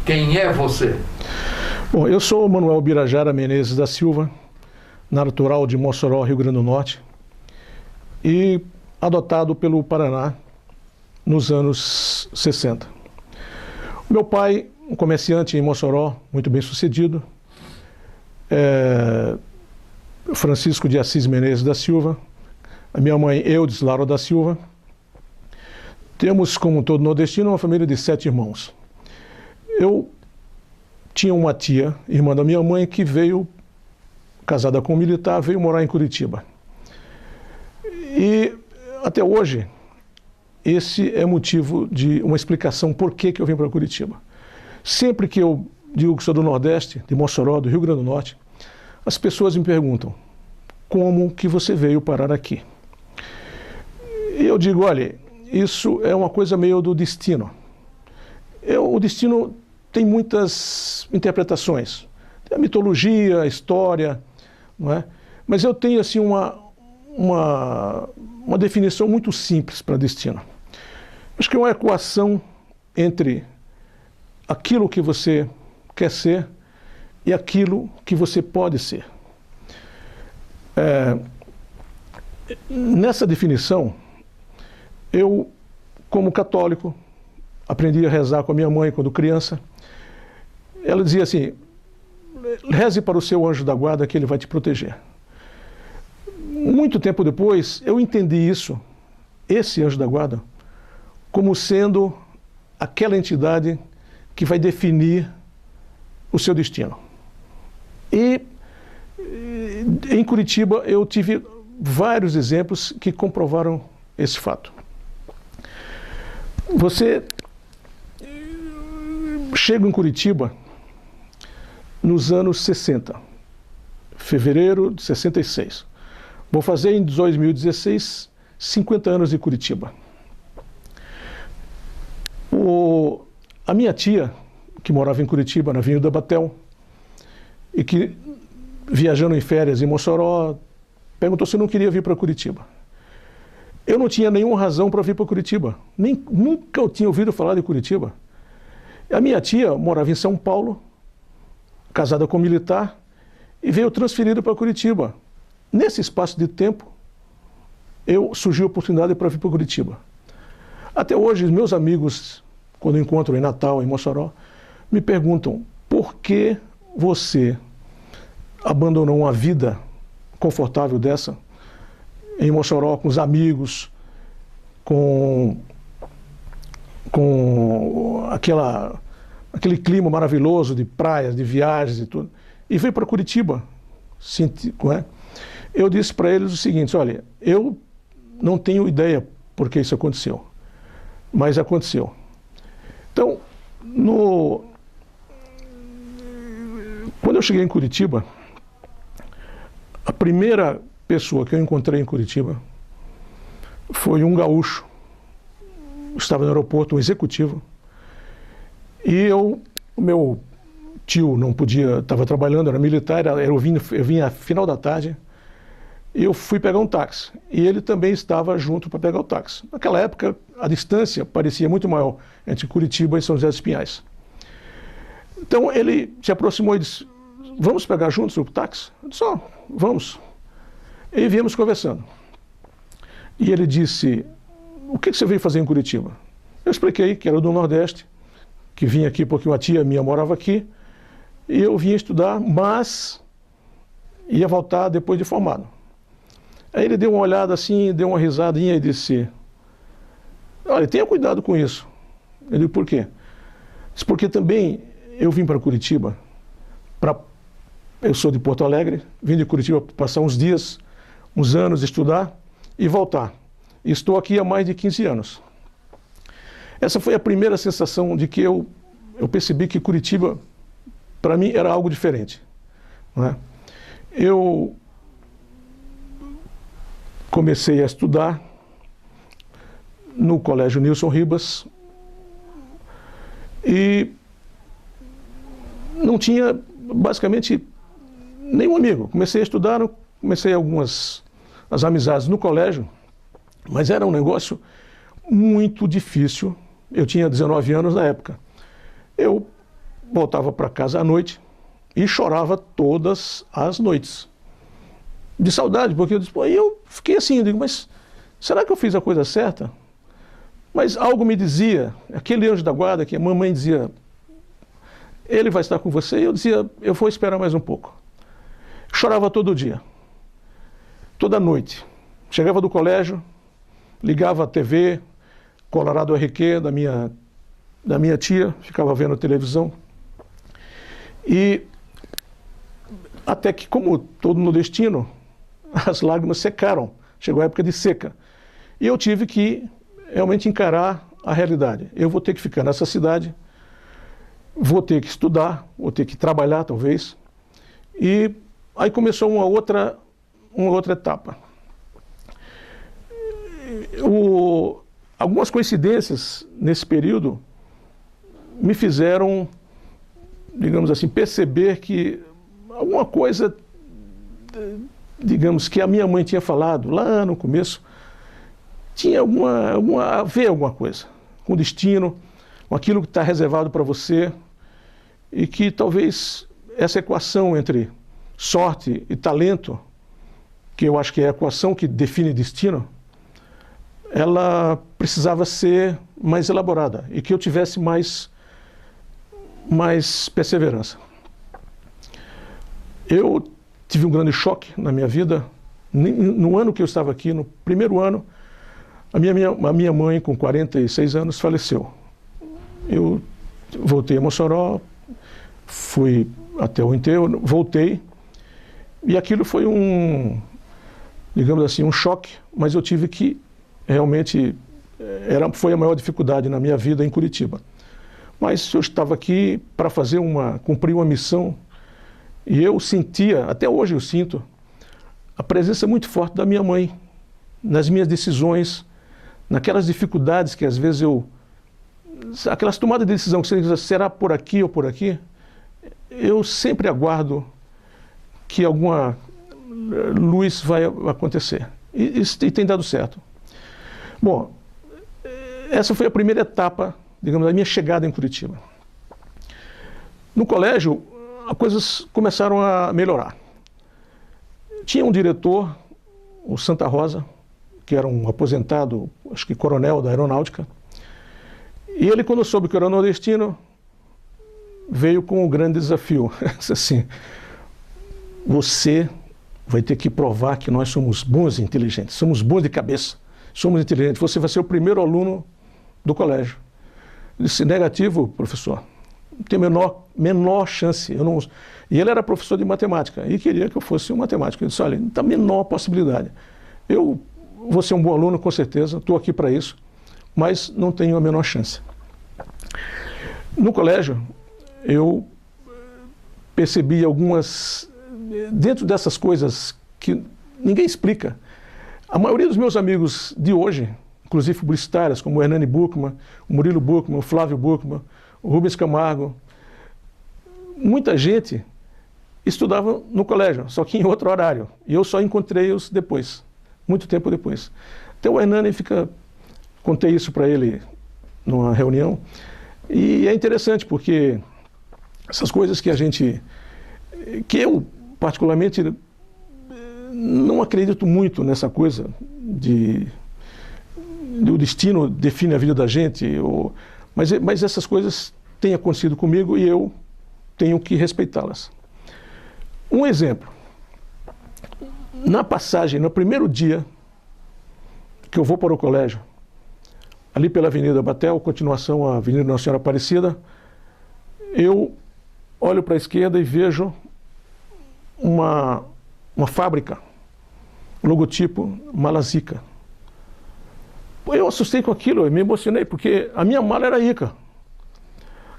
Quem é você? Bom, eu sou Manuel Birajara Menezes da Silva, natural de Mossoró, Rio Grande do Norte, e adotado pelo Paraná nos anos 60. O meu pai, um comerciante em Mossoró, muito bem sucedido, Francisco de Assis Menezes da Silva, a minha mãe Eudes Laura da Silva. Temos, como todo nordestino, uma família de 7 irmãos. Eu tinha uma tia, irmã da minha mãe, que veio, casada com um militar, veio morar em Curitiba. E até hoje, esse é motivo de uma explicação por que eu vim para Curitiba. Sempre que eu digo que sou do Nordeste, de Mossoró, do Rio Grande do Norte, as pessoas me perguntam, como que você veio parar aqui? E eu digo, olha, isso é uma coisa meio do destino. O destino tem muitas interpretações. Tem a mitologia, a história, não é? Mas eu tenho assim uma definição muito simples para destino. Acho que é uma equação entre aquilo que você quer ser e aquilo que você pode ser. Nessa definição, eu, como católico, aprendi a rezar com a minha mãe quando criança. Ela dizia assim, reze para o seu anjo da guarda que ele vai te proteger. Muito tempo depois, eu entendi isso, esse anjo da guarda, como sendo aquela entidade que vai definir o seu destino. E em Curitiba eu tive vários exemplos que comprovaram esse fato. Você chega em Curitiba nos anos 60, fevereiro de 66. Vou fazer em 2016 50 anos de Curitiba. A minha tia, que morava em Curitiba, na Avenida Batel, e que, viajando em férias em Mossoró, perguntou se eu não queria vir para Curitiba. Eu não tinha nenhuma razão para vir para Curitiba. Nunca eu tinha ouvido falar de Curitiba. A minha tia morava em São Paulo, casada com um militar, e veio transferida para Curitiba. Nesse espaço de tempo, surgiu a oportunidade para vir para Curitiba. Até hoje, os meus amigos, quando encontro em Natal, em Mossoró, me perguntam por que você abandonou uma vida confortável dessa em Mossoró, com os amigos, com aquele clima maravilhoso de praias, de viagens e tudo, e veio para Curitiba. Eu disse para eles o seguinte, olha, eu não tenho ideia por que isso aconteceu, mas aconteceu. Então, quando eu cheguei em Curitiba, a primeira pessoa que eu encontrei em Curitiba foi um gaúcho, estava no aeroporto, um executivo, e o meu tio não podia, estava trabalhando, era militar, eu vinha final da tarde, e eu fui pegar um táxi, e ele também estava junto para pegar o táxi. Naquela época, a distância parecia muito maior entre Curitiba e São José dos Pinhais. Então ele se aproximou e disse, vamos pegar juntos o táxi? Eu disse, vamos. E viemos conversando. E ele disse, o que você veio fazer em Curitiba? Eu expliquei que era do Nordeste, que vinha aqui porque uma tia minha morava aqui, e eu vinha estudar, mas ia voltar depois de formado. Aí ele deu uma olhada assim, deu uma risadinha e disse, olha, tenha cuidado com isso. Eu disse, por quê? Disse, porque também eu vim para Curitiba, eu sou de Porto Alegre, vim de Curitiba para passar uns dias, uns anos, estudar e voltar. E estou aqui há mais de 15 anos. Essa foi a primeira sensação de que eu percebi que Curitiba, para mim, era algo diferente. Não é? Eu comecei a estudar no Colégio Nilson Ribas e não tinha basicamente nenhum amigo. Comecei a estudar, comecei as amizades no colégio, mas era um negócio muito difícil. Eu tinha 19 anos na época. Eu voltava para casa à noite e chorava todas as noites. De saudade, porque eu disse, pô, eu fiquei assim, eu digo, mas será que eu fiz a coisa certa? Mas algo me dizia, aquele anjo da guarda que a mamãe dizia, ele vai estar com você, e eu dizia, eu vou esperar mais um pouco. Chorava todo dia, toda noite. Chegava do colégio, ligava a TV, Colorado RQ da minha tia, ficava vendo televisão. E até que, como todo nordestino, as lágrimas secaram. Chegou a época de seca. E eu tive que realmente encarar a realidade. Eu vou ter que ficar nessa cidade, vou ter que estudar, vou ter que trabalhar, talvez. E aí começou uma outra etapa. Algumas coincidências nesse período me fizeram, digamos assim, perceber que alguma coisa, digamos, que a minha mãe tinha falado lá no começo, tinha a ver alguma coisa com o destino, com aquilo que está reservado para você, e que talvez essa equação entre sorte e talento, que eu acho que é a equação que define destino, ela precisava ser mais elaborada e que eu tivesse mais perseverança. Eu tive um grande choque na minha vida. No ano que eu estava aqui, no primeiro ano, a minha mãe, com 46 anos, faleceu. Eu voltei a Mossoró, fui até o enterro, voltei, e aquilo foi digamos assim, um choque, mas eu tive que realmente, foi a maior dificuldade na minha vida em Curitiba. Mas eu estava aqui para cumprir uma missão, e eu sentia, até hoje eu sinto, a presença muito forte da minha mãe nas minhas decisões, naquelas dificuldades que às vezes aquelas tomadas de decisão que você diz, será por aqui ou por aqui, eu sempre aguardo que alguma luz vai acontecer. E tem dado certo. Bom, essa foi a primeira etapa, digamos, da minha chegada em Curitiba. No colégio, as coisas começaram a melhorar. Tinha um diretor, o Santa Rosa, que era um aposentado, acho que coronel da aeronáutica, e ele, quando soube que eu era nordestino, veio com um grande desafio. Disse assim, você vai ter que provar que nós somos bons e inteligentes, somos bons de cabeça, somos inteligentes, você vai ser o primeiro aluno do colégio. Eu disse, negativo, professor, não tem menor chance. E ele era professor de matemática e queria que eu fosse um matemático. Eu disse, olha, não tem a menor possibilidade. Eu vou ser um bom aluno, com certeza, estou aqui para isso, mas não tenho a menor chance. No colégio, eu percebi dentro dessas coisas que ninguém explica. A maioria dos meus amigos de hoje, inclusive publicitários, como o Hernani Buchmann, o Murilo Buchmann, o Flávio Buchmann, o Rubens Camargo, muita gente estudava no colégio, só que em outro horário. E eu só encontrei-os depois, muito tempo depois. Até o Hernani contei isso para ele numa reunião, e é interessante porque essas coisas que eu particularmente não acredito muito nessa coisa do destino define a vida da gente, mas essas coisas têm acontecido comigo e eu tenho que respeitá-las. Um exemplo, no primeiro dia que eu vou para o colégio, ali pela Avenida Batel, continuação à Avenida Nossa Senhora Aparecida, eu olho para a esquerda e vejo uma fábrica, logotipo Malazica. Eu assustei com aquilo, eu me emocionei, porque a minha mala era Ica.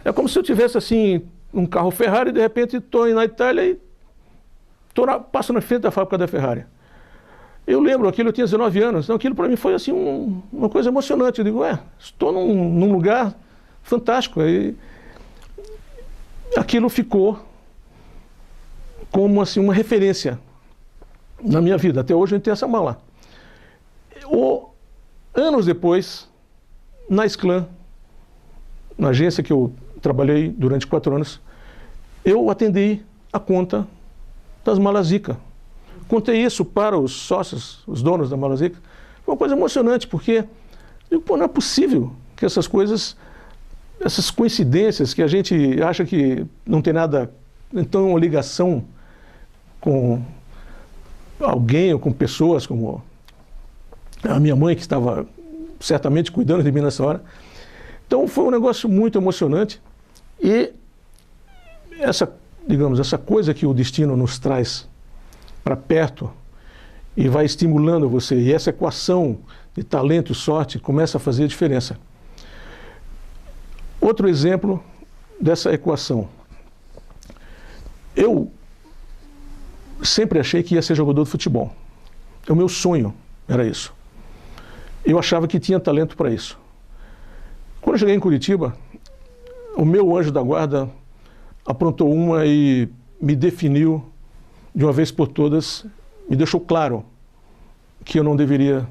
É como se eu tivesse assim, um carro Ferrari e de repente estou na Itália e passo na frente da fábrica da Ferrari. Eu lembro aquilo, eu tinha 19 anos, então aquilo para mim foi assim uma coisa emocionante. Eu digo, estou num lugar fantástico. E aquilo ficou como assim, uma referência na minha vida. Até hoje eu tenho essa mala. Anos depois, na Sclan, na agência que eu trabalhei durante 4 anos, eu atendi a conta das Malazica. Contei isso para os sócios, os donos da Malazica. Foi uma coisa emocionante, porque pô, não é possível que essas coisas, essas coincidências que a gente acha que não tem nada, então uma ligação com alguém ou com pessoas, como a minha mãe, que estava certamente cuidando de mim nessa hora. Então foi um negócio muito emocionante e essa, digamos, essa coisa que o destino nos traz para perto e vai estimulando você, e essa equação de talento e sorte começa a fazer a diferença. Outro exemplo dessa equação. Eu sempre achei que ia ser jogador de futebol. O meu sonho era isso. Eu achava que tinha talento para isso. Quando eu cheguei em Curitiba, o meu anjo da guarda aprontou uma e me definiu de uma vez por todas, me deixou claro que eu não deveria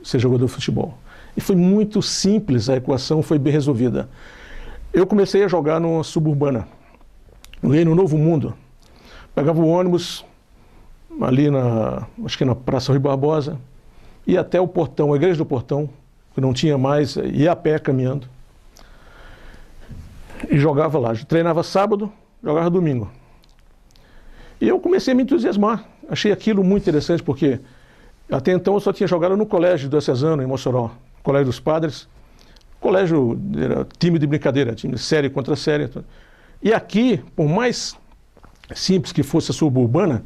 ser jogador de futebol. E foi muito simples, a equação foi bem resolvida. Eu comecei a jogar numa suburbana, no Novo Mundo. Pegava o ônibus ali acho que na Praça Rui Barbosa, ia até o portão, a igreja do portão, que não tinha mais, ia a pé caminhando. E jogava lá. Treinava sábado, jogava domingo. E eu comecei a me entusiasmar. Achei aquilo muito interessante, porque até então eu só tinha jogado no colégio diocesano, em Mossoró, Colégio dos Padres. Colégio era time de brincadeira, time série contra série. E aqui, por mais simples que fosse a suburbana,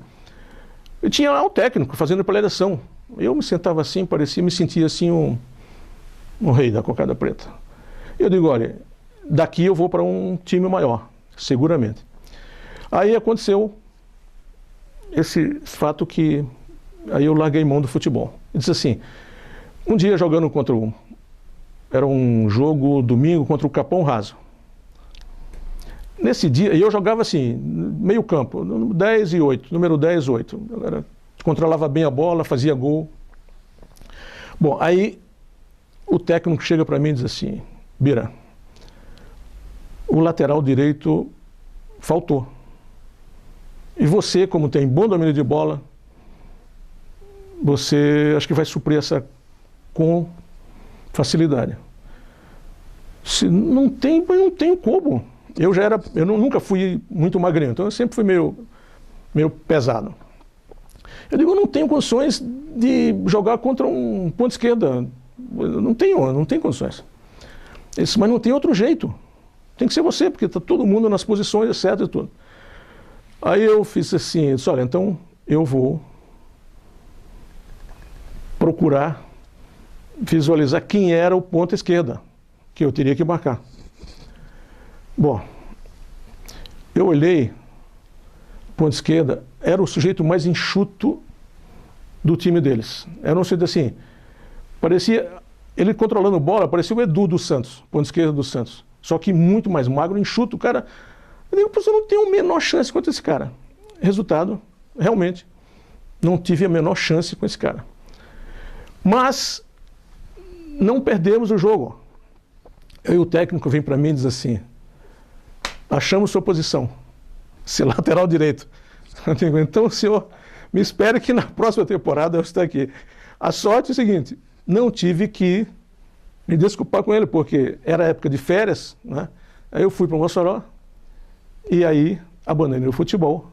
eu tinha lá um técnico fazendo preleção. Eu me sentava assim, me sentia assim um rei da cocada preta. Eu digo, olha, daqui eu vou para um time maior, seguramente. Aí aconteceu esse fato que aí eu larguei mão do futebol. Eu disse assim, um dia jogando era um jogo domingo contra o Capão Raso. Nesse dia, eu jogava assim, meio campo, 10 e 8, número 10, 8. Controlava bem a bola, fazia gol. Bom, aí o técnico chega para mim e diz assim, Bira, o lateral direito faltou. E você, como tem bom domínio de bola, você acho que vai suprir essa com facilidade. Se não tem como. Eu nunca fui muito magrinho, então eu sempre fui meio pesado. Eu digo, eu não tenho condições de jogar contra um ponto esquerda. Eu não tenho condições. Ele disse, mas não tem outro jeito. Tem que ser você, porque está todo mundo nas posições, etc. e tudo. Aí eu fiz assim, eu disse, olha, então eu vou procurar visualizar quem era o ponta esquerda que eu teria que marcar. Bom, eu olhei, ponta esquerda, era o sujeito mais enxuto do time deles. Era um sujeito assim, parecia, ele controlando bola, parecia o Edu do Santos, ponta esquerda do Santos. Só que muito mais magro, enxuto, o cara. Eu digo, eu não tenho a menor chance contra esse cara. Resultado, realmente, não tive a menor chance com esse cara. Mas não perdemos o jogo. Aí o técnico vem para mim e diz assim, achamos sua posição, ser lateral direito. Eu digo, então o senhor me espere que na próxima temporada eu estou aqui. A sorte é o seguinte, não tive que me desculpar com ele, porque era época de férias, né? Aí eu fui para o Mossoró e aí abandonei o futebol.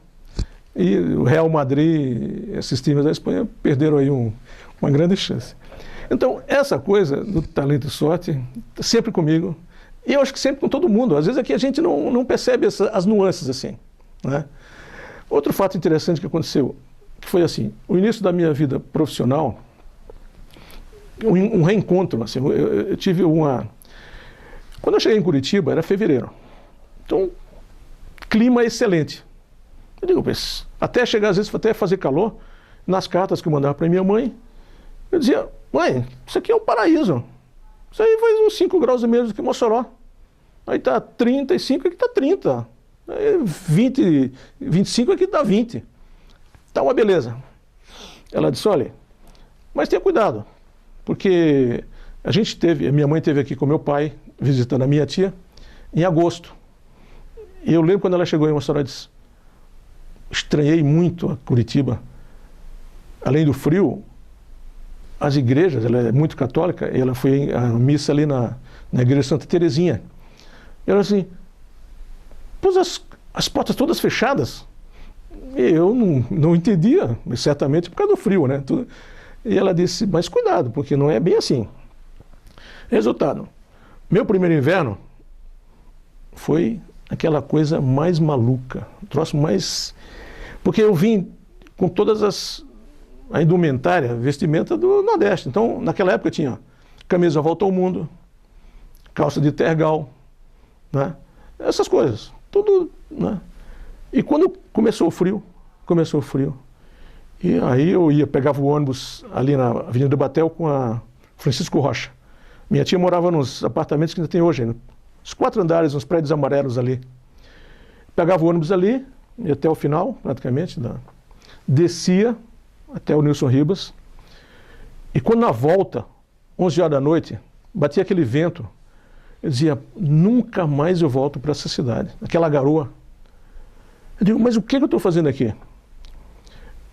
E o Real Madrid, esses times da Espanha, perderam aí uma grande chance. Então, essa coisa do talento e sorte, está sempre comigo. E eu acho que sempre com todo mundo. Às vezes aqui a gente não percebe as nuances assim, né? Outro fato interessante que aconteceu, que foi assim, o início da minha vida profissional, um reencontro, assim, eu tive Quando eu cheguei em Curitiba, era fevereiro. Então, clima excelente. Eu digo, mas até chegar, às vezes, até fazer calor, nas cartas que eu mandava para minha mãe, eu dizia, mãe, isso aqui é um paraíso. Isso aí faz uns 5 graus e meio do que Mossoró. Aí tá 35, aqui tá 30. Aí 20, 25, aqui tá 20. Tá uma beleza. Ela disse, olha, mas tenha cuidado, porque a minha mãe esteve aqui com meu pai, visitando a minha tia, em agosto. E eu lembro quando ela chegou em Mossoró, eu disse, estranhei muito a Curitiba. Além do frio, as igrejas, ela é muito católica, e ela foi à missa ali na igreja Santa Terezinha. E ela assim, pôs as portas todas fechadas. E eu não entendia, certamente por causa do frio, né? E ela disse, mas cuidado, porque não é bem assim. Resultado, meu primeiro inverno foi aquela coisa mais maluca, o troço mais... Porque eu vim com todas a indumentária, vestimenta do Nordeste. Então, naquela época tinha camisa volta ao mundo, calça de tergal, né? Essas coisas, tudo, né? E quando começou o frio, e aí eu pegava o ônibus ali na Avenida Batel com a Francisco Rocha. Minha tia morava nos apartamentos que ainda tem hoje, né? Os 4 andares, uns prédios amarelos ali. Pegava o ônibus ali, ia até o final, praticamente, descia até o Nilson Ribas, e quando na volta, 11 horas da noite, batia aquele vento, eu dizia, nunca mais eu volto para essa cidade, aquela garoa. Eu digo, mas o que eu estou fazendo aqui?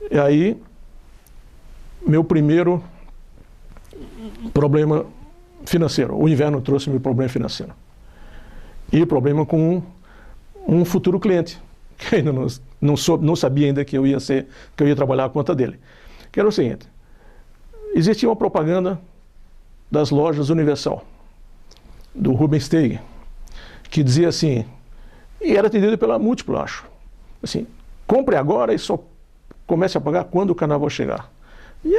E aí, meu primeiro problema financeiro, o inverno trouxe meu problema financeiro. E problema com um futuro cliente, que ainda não sabia ainda que eu ia trabalhar a conta dele. Que era o seguinte, existia uma propaganda das lojas Universal, do Rubens Steig, que dizia assim, e era atendido pela Múltiplo, acho, assim, compre agora e só comece a pagar quando o carnaval chegar. E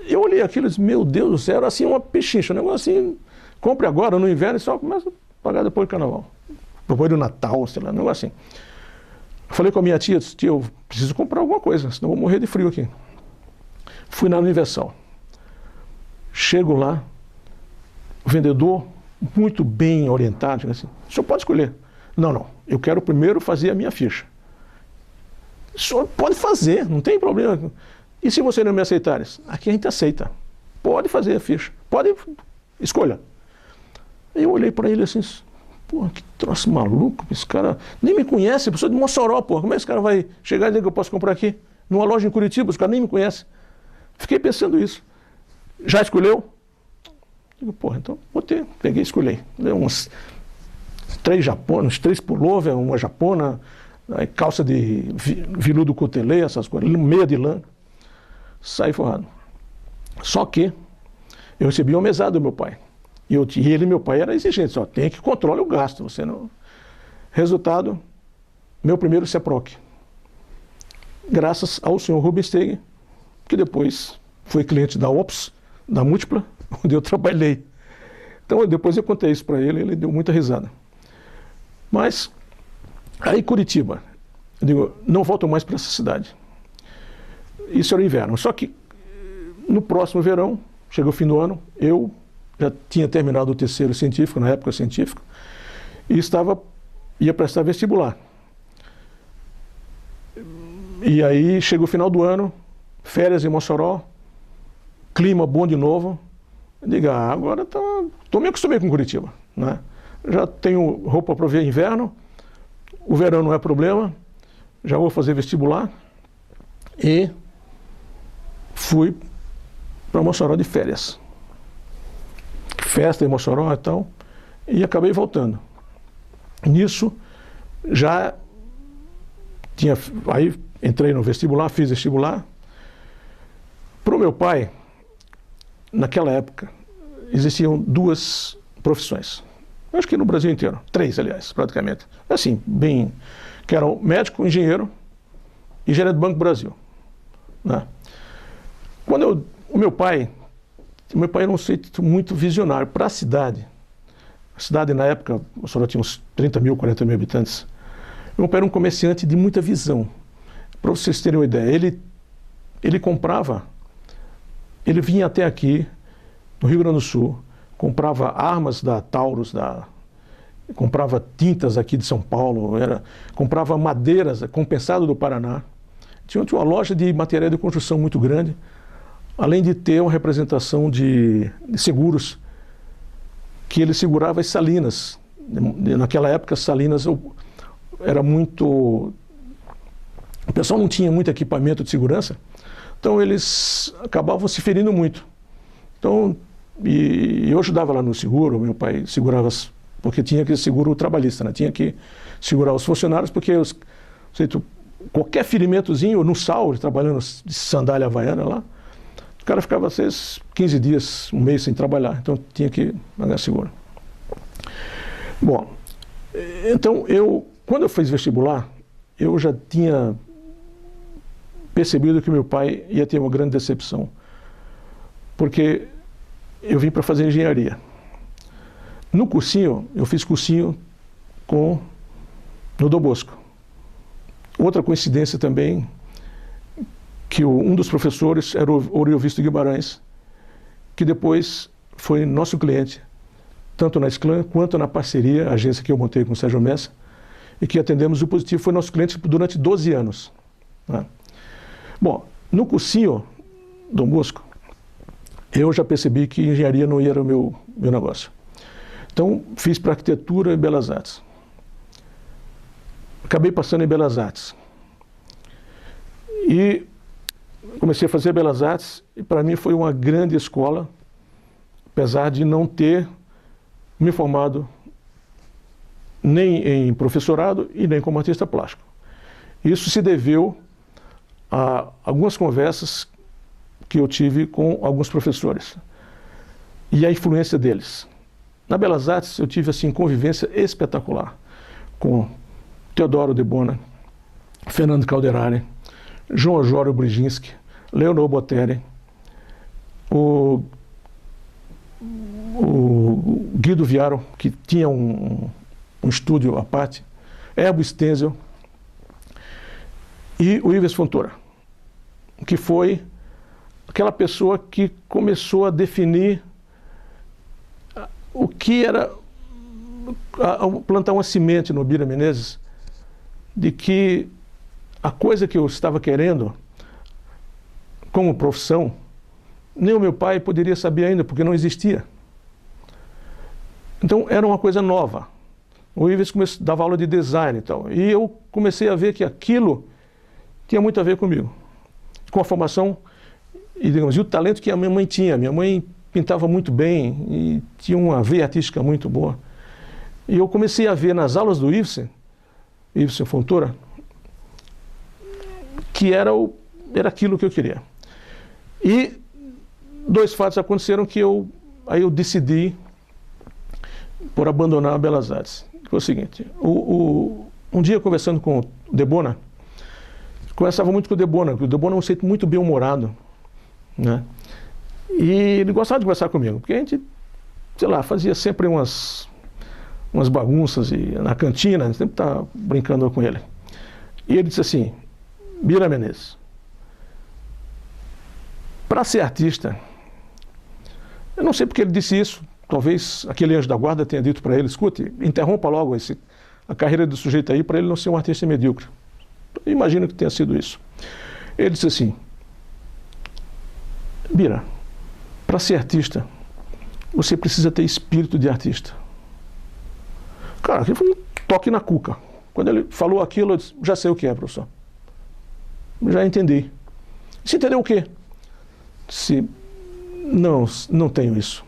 eu olhei aquilo e disse, meu Deus do céu, era assim uma pechincha, um negócio assim, compre agora no inverno e só começa a pagar depois do carnaval. Depois do Natal, sei lá, um negócio assim. Eu falei com a minha tia, disse, tia, eu preciso comprar alguma coisa, senão eu vou morrer de frio aqui. Fui na Universal. Chego lá, o vendedor, muito bem orientado, assim, o senhor pode escolher. Não, eu quero primeiro fazer a minha ficha. O senhor pode fazer, não tem problema. E se você não me aceitar? Aqui a gente aceita. Pode fazer a ficha. Pode, escolha. Eu olhei para ele assim, pô, que troço maluco, esse cara nem me conhece, pessoa de Mossoró, pô, como é que esse cara vai chegar e dizer que eu posso comprar aqui? Numa loja em Curitiba, os caras nem me conhecem. Fiquei pensando isso. Já escolheu? Digo, porra, então botei, peguei e escolhi. Uns 3 japonas, 3 pullover, uma japona, aí calça de veludo cotelê, essas coisas, meia de lã. Saí forrado. Só que eu recebi uma mesada do meu pai. E ele, meu pai, era exigente, só tem que controlar o gasto. Você não... Resultado, meu primeiro CEPROC. Graças ao senhor Rubens Steig, que depois foi cliente da Ops, da Múltipla, onde eu trabalhei. Então, depois eu contei isso para ele deu muita risada. Mas, aí Curitiba, eu digo, não volto mais para essa cidade. Isso era o inverno. Só que, no próximo verão, chegou o fim do ano, eu já tinha terminado o terceiro científico, na época científico, e ia prestar vestibular. E aí chegou o final do ano, férias em Mossoró, clima bom de novo. Eu digo, agora estou me acostumei com Curitiba, né? Já tenho roupa para ver inverno, o verão não é problema, já vou fazer vestibular e fui para Mossoró de férias. Festa em Mossoró e tal, e acabei voltando. Nisso, já tinha... Aí entrei no vestibular, fiz vestibular. Para o meu pai, naquela época, existiam 2 profissões. Acho que no Brasil inteiro. 3, aliás, praticamente. Assim, bem... Que eram médico, engenheiro e gerente do Banco do Brasil, né? Quando o meu pai era um sujeito muito visionário para a cidade. A cidade, na época, só tinha uns 30 mil, 40 mil habitantes. Meu pai era um comerciante de muita visão. Para vocês terem uma ideia, ele comprava, ele vinha até aqui, no Rio Grande do Sul, comprava armas da Taurus, comprava tintas aqui de São Paulo, comprava madeiras, compensado do Paraná. Tinha uma loja de material de construção muito grande, além de ter uma representação de seguros, que ele segurava as salinas. Naquela época, as salinas, era muito... O pessoal não tinha muito equipamento de segurança, então eles acabavam se ferindo muito. Então, e eu ajudava lá no seguro, meu pai segurava, porque tinha que seguro trabalhista, né? Tinha que segurar os funcionários, porque qualquer ferimentozinho no sal, trabalhando de sandália havaiana lá, o cara ficava às vezes 15 dias, um mês sem trabalhar, então tinha que pagar seguro. Bom, então quando eu fiz vestibular, eu já tinha percebido que meu pai ia ter uma grande decepção, porque eu vim para fazer engenharia. No cursinho, eu fiz cursinho no Dom Bosco. Outra coincidência também, que um dos professores era o Oriovisto Guimarães, que depois foi nosso cliente, tanto na Sclan quanto na parceria, a agência que eu montei com o Sérgio Messa, e que atendemos o Positivo, foi nosso cliente durante 12 anos. Né? Bom, no cursinho Dom Bosco, eu já percebi que engenharia não era o meu negócio. Então, fiz para arquitetura e belas artes. Acabei passando em belas artes. E comecei a fazer belas artes, e para mim foi uma grande escola, apesar de não ter me formado nem em professorado e nem como artista plástico. Isso se deveu a algumas conversas que eu tive com alguns professores e a influência deles. Na Belas Artes eu tive assim convivência espetacular com Teodoro de Bona, Fernando Calderari, João Osório Brzezinski, Leonor Botelli, o Guido Viaro, que tinha um estúdio à parte, Herbo Stenzel e o Ives Fontoura, que foi aquela pessoa que começou a definir o que era plantar uma semente no Bira Menezes, de que a coisa que eu estava querendo como profissão, nem o meu pai poderia saber ainda, porque não existia. Então era uma coisa nova. O Ives dava aula de design e tal, e eu comecei a ver que aquilo tinha muito a ver comigo, com a formação e, digamos, e o talento que a minha mãe tinha. Minha mãe pintava muito bem e tinha uma veia artística muito boa. E eu comecei a ver nas aulas do Ives Fontoura, que era aquilo que eu queria. E dois fatos aconteceram que aí eu decidi por abandonar a Belas Artes. Foi o seguinte, um dia conversando com o de Bona, conversava muito com o de Bona, porque o de Bona é um sujeito muito bem-humorado, né? E ele gostava de conversar comigo, porque a gente, sei lá, fazia sempre umas bagunças, e na cantina, a gente sempre estava brincando com ele. E ele disse assim: Bira Menezes, para ser artista, eu não sei porque ele disse isso, talvez aquele anjo da guarda tenha dito para ele: escute, interrompa logo a carreira do sujeito aí, para ele não ser um artista medíocre. Eu imagino que tenha sido isso. Ele disse assim: Bira, para ser artista, você precisa ter espírito de artista. Cara, aquilo foi um toque na cuca. Quando ele falou aquilo, eu disse: já sei o que é, professor. Já entendi. Você entendeu o quê? Disse: não tenho isso.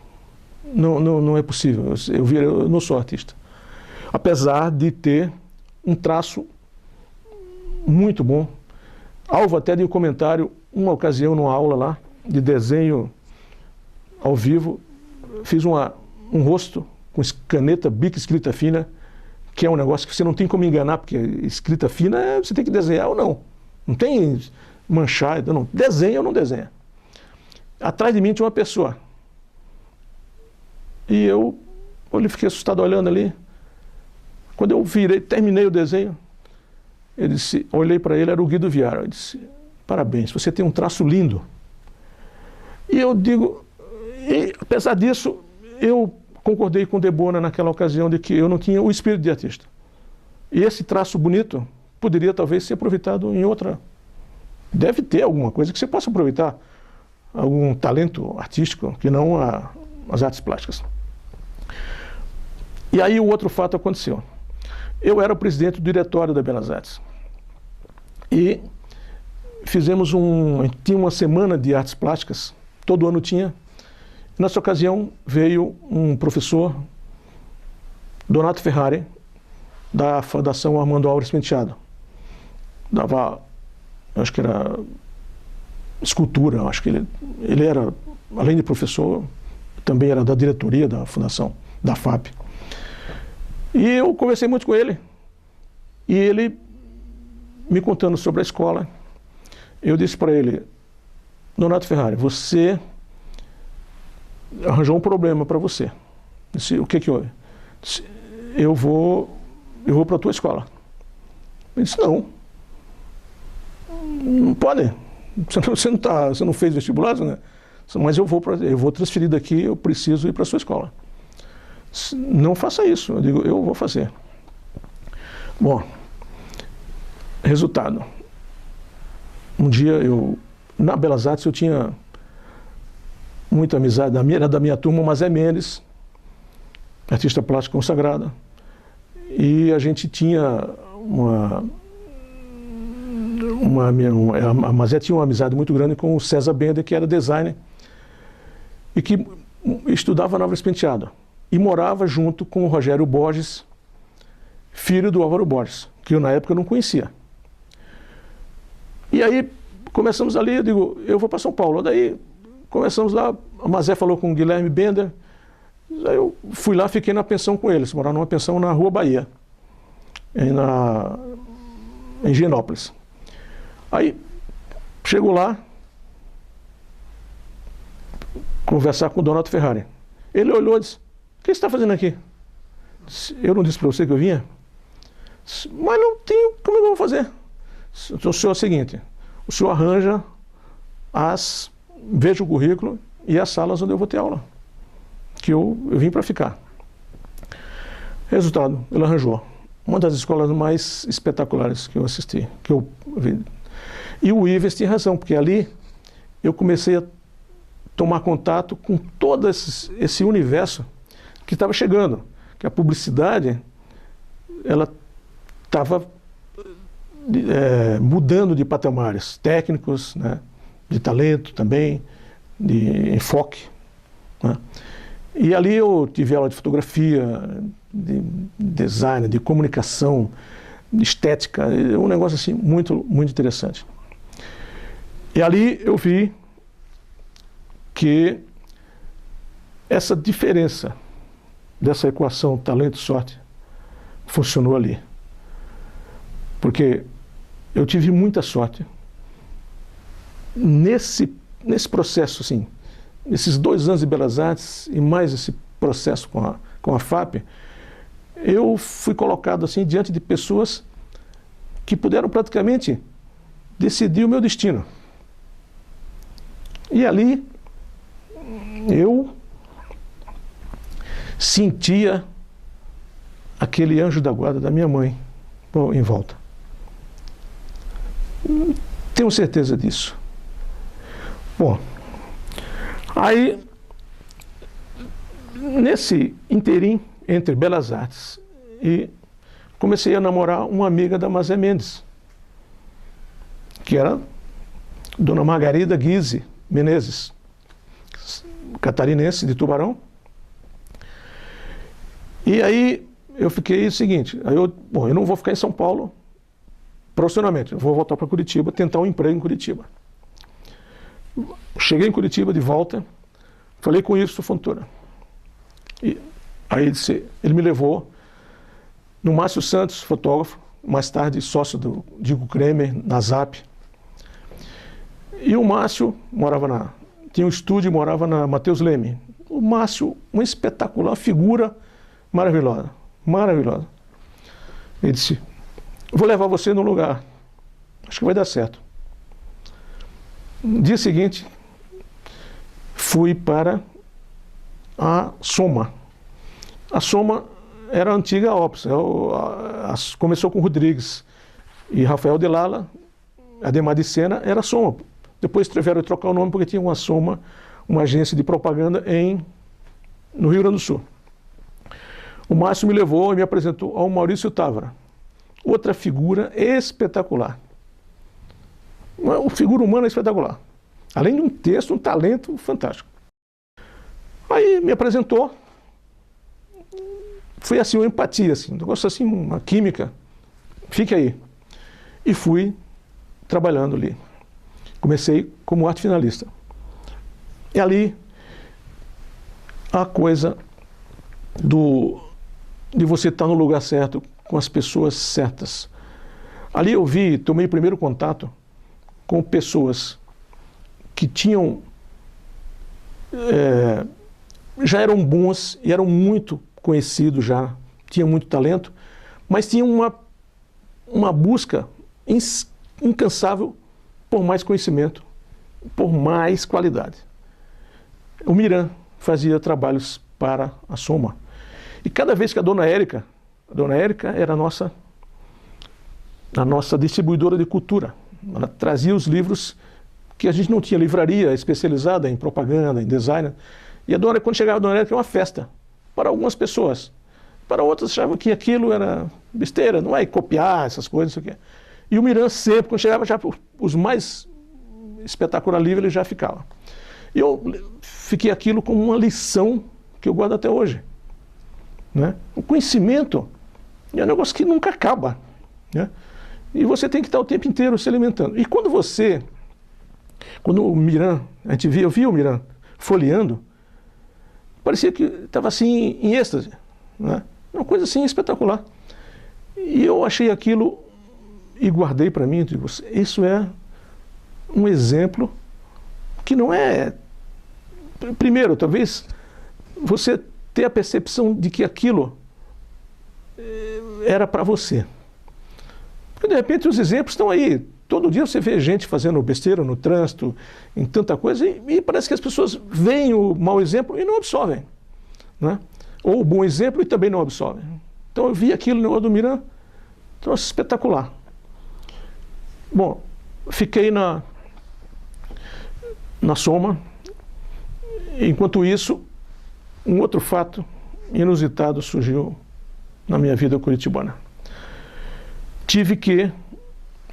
Não é possível. Eu não sou artista. Apesar de ter um traço muito bom. Alvo até de um comentário, uma ocasião, numa aula lá, de desenho ao vivo, fiz um rosto com caneta Bic escrita fina, que é um negócio que você não tem como enganar, porque escrita fina você tem que desenhar ou não. Não tem manchar, não. Desenha ou não desenha. Atrás de mim tinha uma pessoa. E eu fiquei assustado olhando ali. Quando eu terminei o desenho, olhei para ele, era o Guido Viaro. Eu disse: parabéns, você tem um traço lindo. E eu digo, apesar disso, eu concordei com o de Bona naquela ocasião de que eu não tinha o espírito de artista. E esse traço bonito poderia talvez ser aproveitado em outra. Deve ter alguma coisa que você possa aproveitar, algum talento artístico, que não as artes plásticas. E aí o outro fato aconteceu. eu era o presidente do diretório da Belas Artes. E fizemos tinha uma semana de artes plásticas, todo ano tinha. Nessa ocasião veio um professor, Donato Ferrari, da Fundação Armando Álvares Penteado. Dava, acho que era escultura, acho que ele era, além de professor, também era da diretoria da fundação, da FAP. E eu conversei muito com ele, e ele me contando sobre a escola, eu disse para ele: Donato Ferrari, você arranjou um problema para você. Disse: o que que houve? Disse: eu vou para a tua escola. Ele disse: não pode. Você não fez vestibular, né? Mas eu vou transferir daqui, eu preciso ir para a sua escola. Não faça isso. Eu digo: eu vou fazer. Bom, resultado. Um dia na Belas Artes eu tinha muita amizade, era da minha turma, mas é Mendes, artista plástica consagrada. E a gente tinha a Mazé tinha uma amizade muito grande com o César Bender, que era designer e que estudava na Álvares Penteado e morava junto com o Rogério Borges, filho do Álvaro Borges, que eu na época não conhecia. E aí começamos ali, eu digo: eu vou para São Paulo. Daí começamos lá, a Mazé falou com o Guilherme Bender, aí eu fui lá, fiquei na pensão com eles, morava numa pensão na Rua Bahia, em Higienópolis. Aí chego lá, conversar com o Donato Ferrari. Ele olhou e disse: o que você está fazendo aqui? Eu não disse para você que eu vinha? Mas não tenho, como é que eu vou fazer? Então o senhor é o seguinte: o senhor arranja veja o currículo e as salas onde eu vou ter aula, que eu vim para ficar. Resultado, ele arranjou uma das escolas mais espetaculares que eu assisti, que eu vi. E o Ives tinha razão, porque ali eu comecei a tomar contato com todo esse universo que estava chegando, que a publicidade ela estava mudando de patamares técnicos, né, de talento também, de enfoque, né. E ali eu tive aula de fotografia, de design, de comunicação, de estética, um negócio assim muito, muito interessante. E ali eu vi que essa diferença dessa equação talento-sorte funcionou ali. Porque eu tive muita sorte nesse processo, assim, nesses 2 anos de Belas Artes e mais esse processo com a FAP, eu fui colocado assim diante de pessoas que puderam praticamente decidir o meu destino. E ali eu sentia aquele anjo da guarda da minha mãe em volta. Tenho certeza disso. Bom, aí nesse interim entre Belas Artes e comecei a namorar uma amiga da Mazé Mendes, que era Dona Margarida Guise Menezes, catarinense de Tubarão. E aí eu fiquei o seguinte: eu não vou ficar em São Paulo profissionalmente, eu vou voltar para Curitiba, tentar um emprego em Curitiba. Cheguei em Curitiba de volta, falei com isso, Fontoura. E aí ele me levou no Márcio Santos, fotógrafo, mais tarde sócio do Diego Kremer, na Zap. E o Márcio tinha um estúdio e morava na Matheus Leme. O Márcio, uma espetacular figura, maravilhosa, maravilhosa. Ele disse: vou levar você no lugar, acho que vai dar certo. No dia seguinte, fui para a Soma. A Soma era a antiga Ops, começou com Rodrigues e Rafael Delala, Ademar de Sena, era a Soma. Depois tiveram que trocar o nome porque tinha uma Soma, uma agência de propaganda no Rio Grande do Sul. o Márcio me levou e me apresentou ao Maurício Távora, outra figura espetacular. Uma figura humana espetacular. Além de um texto, um talento fantástico. Aí me apresentou, foi assim, uma empatia, assim, um negócio assim, uma química. Fique aí. E fui trabalhando ali. Comecei como arte finalista. E ali, a coisa de você estar no lugar certo, com as pessoas certas. Ali eu tomei o primeiro contato com pessoas que tinham, já eram bons e eram muito conhecidos já, tinham muito talento, mas tinham uma busca incansável por mais conhecimento, por mais qualidade. O Miran fazia trabalhos para a Soma. E cada vez que a Dona Érica era a nossa distribuidora de cultura. Ela trazia os livros que a gente não tinha livraria especializada em propaganda, em design. E quando chegava a Dona Érica, era uma festa para algumas pessoas. Para outras achavam que aquilo era besteira, não é copiar essas coisas, não sei o quê. E o Miran sempre, quando chegava já os mais espetacular livros, ele já ficava. E eu fiquei aquilo como uma lição que eu guardo até hoje. Né? O conhecimento é um negócio que nunca acaba. Né? E você tem que estar o tempo inteiro se alimentando. E quando o Miran, eu via o Miran folheando, parecia que estava assim em êxtase. Né? Uma coisa assim espetacular. E eu achei aquilo e guardei para mim, digo, isso é um exemplo que não é... Primeiro, talvez você ter a percepção de que aquilo era para você. Porque de repente os exemplos estão aí. Todo dia você vê gente fazendo besteira no trânsito, em tanta coisa, e parece que as pessoas veem o mau exemplo e não absorvem. Né? Ou o bom exemplo e também não absorvem. Então eu vi aquilo no negócio do Miran, trouxe espetacular. Bom, fiquei na Soma. Enquanto isso, um outro fato inusitado surgiu na minha vida curitibana. Tive que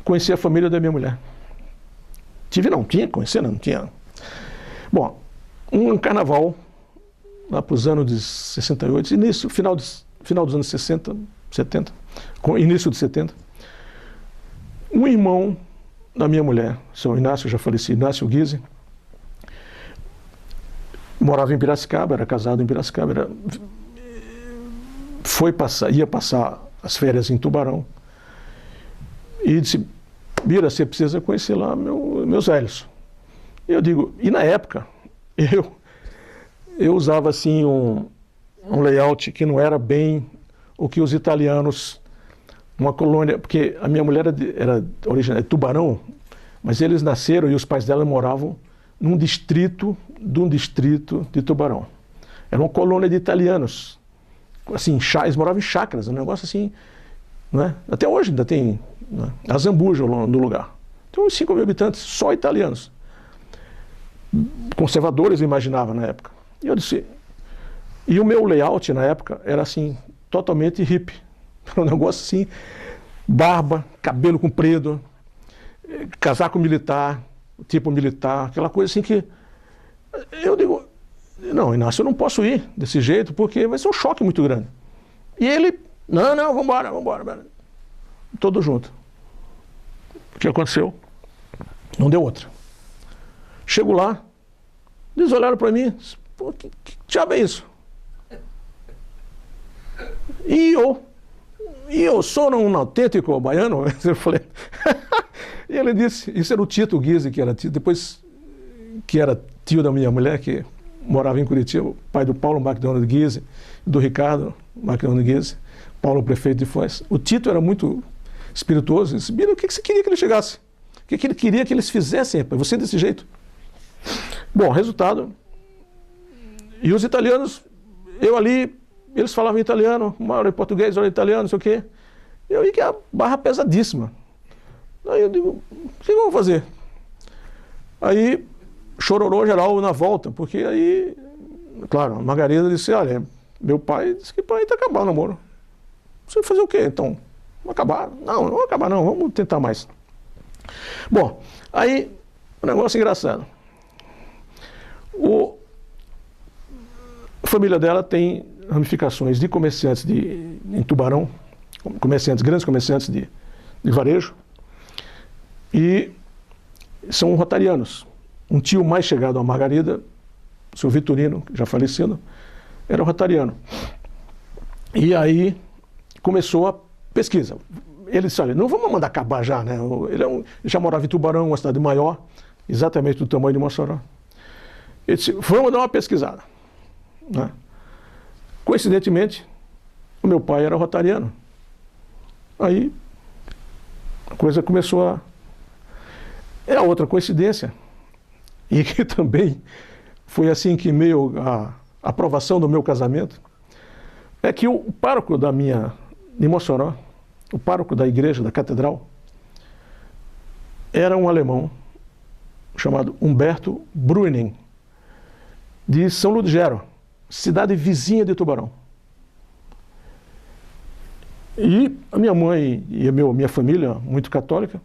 conhecer a família da minha mulher. Tinha que conhecer, não tinha. Bom, um carnaval, lá para os anos de 68, final dos anos 60, 70, início de 70, um irmão da minha mulher, seu Inácio, já faleci, Inácio Guise, morava em Piracicaba, era casado em Piracicaba, ia passar as férias em Tubarão e disse, Bira, você precisa conhecer lá meus velhos. Eu digo, e na época eu usava assim um layout que não era bem o que os italianos, uma colônia, porque a minha mulher era originária de Tubarão, mas eles nasceram e os pais dela moravam num distrito de Tubarão. Era uma colônia de italianos. Assim, eles moravam em chácaras, um negócio assim, né? Até hoje ainda tem, né? A Zambuja no lugar. Tem uns 5 mil habitantes, só italianos. Conservadores, eu imaginava na época. E eu disse, e o meu layout na época era assim, totalmente hippie. Era um negócio assim, barba, cabelo comprido, casaco militar, tipo militar, aquela coisa assim que... Eu digo, não, Inácio, eu não posso ir desse jeito, porque vai ser um choque muito grande. E ele, não, vambora. Todo junto. O que aconteceu? Não deu outra. Chego lá, eles olharam para mim, pô, que diabo é isso? E eu sou um autêntico baiano? Eu falei... E ele disse, isso era o Tito Guise, que era tio, depois que era tio da minha mulher, que morava em Curitiba, pai do Paulo McDonald Guise, do Ricardo McDonald Guise, Paulo prefeito de Foz. O Tito era muito espirituoso, disse, Bira, o que você queria que ele chegasse? O que ele queria que eles fizessem, rapaz? Você desse jeito? Bom, resultado, e os italianos, eu ali, eles falavam italiano, uma hora em português, uma hora em italiano, não sei o quê. Eu vi que a barra pesadíssima. Aí eu digo, o que vamos fazer? Aí, chororô geral na volta, porque aí, claro, a Margarida disse, olha, Meu pai disse que para acabar o namoro. Você vai fazer o quê, então? Vamos acabar? Não, não vamos acabar não, vamos tentar mais. Bom, aí, um negócio engraçado. A família dela tem ramificações de comerciantes em Tubarão, grandes comerciantes de varejo, e são rotarianos. Um tio mais chegado a Margarida, o seu Vitorino, já falecido, era rotariano. E aí começou a pesquisa. Ele disse, olha, não vamos mandar acabar já, né? Ele já morava em Tubarão, uma cidade maior, exatamente do tamanho de Mossoró. Ele disse, vamos dar uma pesquisada. Né? Coincidentemente, o meu pai era rotariano. Aí a coisa começou a... É a outra coincidência, e que também foi assim que meio a aprovação do meu casamento, é que o pároco de Mossoró, o pároco da igreja, da catedral, era um alemão chamado Humberto Bruning, de São Ludgero, cidade vizinha de Tubarão. E a minha mãe e a minha família, muito católica,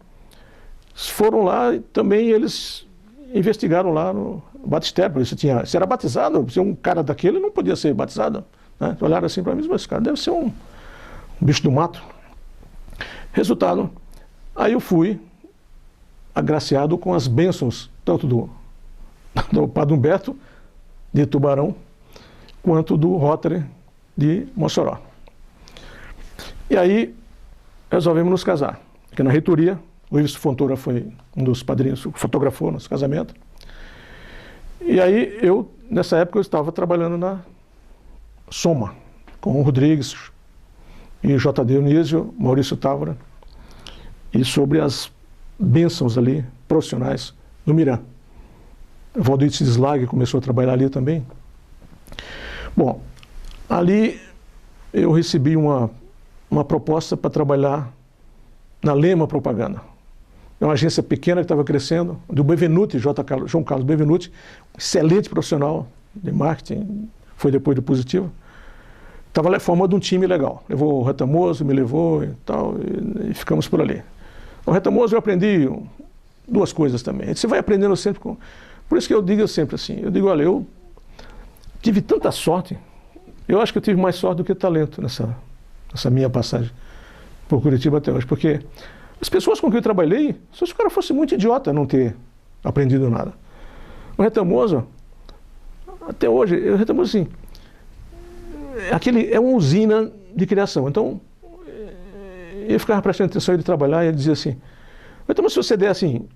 foram lá e também eles investigaram lá no batistério. Se era batizado, se um cara daquele não podia ser batizado. Né? Olharam assim para mim, mas esse cara deve ser um bicho do mato. Resultado, aí eu fui agraciado com as bênçãos, tanto do Padre Humberto, de Tubarão, quanto do Rotary de Mossoró. E aí resolvemos nos casar, porque na reitoria, o Ives Fontoura foi um dos padrinhos, fotografou nosso casamento. E aí nessa época, eu estava trabalhando na Soma, com o Rodrigues e J. Dionísio, Maurício Távora, e sobre as bênçãos ali, profissionais, no Miran. O Valdir Slag começou a trabalhar ali também. Bom, ali eu recebi uma proposta para trabalhar na Lema Propaganda. É uma agência pequena que estava crescendo, do Benvenuti, João Carlos Benvenuti, um excelente profissional de marketing, foi depois do Positivo. Estava formando um time legal. Levou o Retamoso, me levou e tal, e ficamos por ali. O Retamoso eu aprendi duas coisas também. Você vai aprendendo sempre com... Por isso que eu digo sempre assim, eu digo, olha, eu tive tanta sorte, eu acho que eu tive mais sorte do que talento nessa minha passagem por Curitiba até hoje, porque as pessoas com quem eu trabalhei, se o cara fosse muito idiota não ter aprendido nada. O Retamoso, até hoje, o Retamoso assim, é uma usina de criação. Então, eu ficava prestando atenção ele trabalhar e ele dizia assim, Retamoso, se você der assim,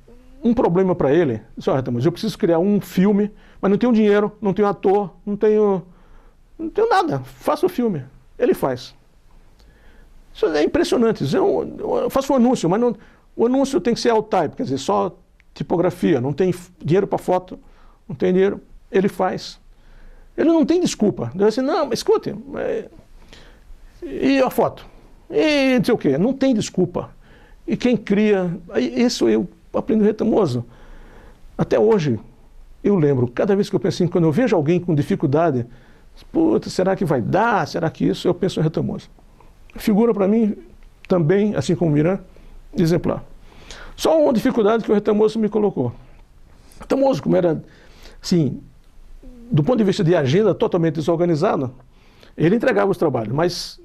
um problema para ele, só Retamoso, eu preciso criar um filme, mas não tenho dinheiro, não tenho ator, não tenho nada, faça o filme. Ele faz. Isso é impressionante. Eu faço um anúncio, mas o anúncio tem que ser all-type, quer dizer, só tipografia, não tem dinheiro para foto, não tem dinheiro, ele faz. Ele não tem desculpa. Ele assim, não, mas escute, e a foto? E não sei o quê, não tem desculpa. E quem cria, isso eu aprendi Retamoso. Até hoje, eu lembro, cada vez que eu penso assim, quando eu vejo alguém com dificuldade, puta, será que vai dar? Será que isso? Eu penso em Retamoso. Figura para mim também, assim como o Miran, exemplar. Só uma dificuldade que o Retamoso me colocou. O Retamoso, como era, assim, do ponto de vista de agenda totalmente desorganizado, ele entregava os trabalhos, mas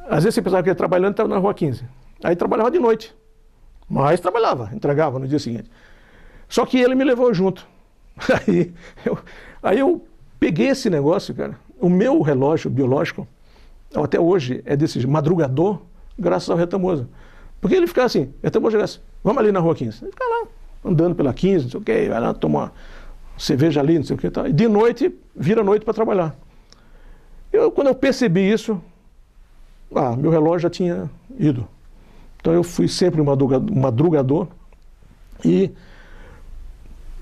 às vezes você pensava que ele trabalhando estava na Rua 15. Aí trabalhava de noite, mas trabalhava, entregava no dia seguinte. Só que ele me levou junto. Aí eu peguei esse negócio, cara. O meu relógio biológico, até hoje, é desse madrugador, graças ao Retamoso. Porque ele ficava assim, Retamoso chegasse, vamos ali na Rua 15. Ele ficava lá, andando pela 15, não sei o quê, vai lá tomar cerveja ali, não sei o que. E de noite, vira noite para trabalhar. Quando eu percebi isso, meu relógio já tinha ido. Então eu fui sempre um madrugador e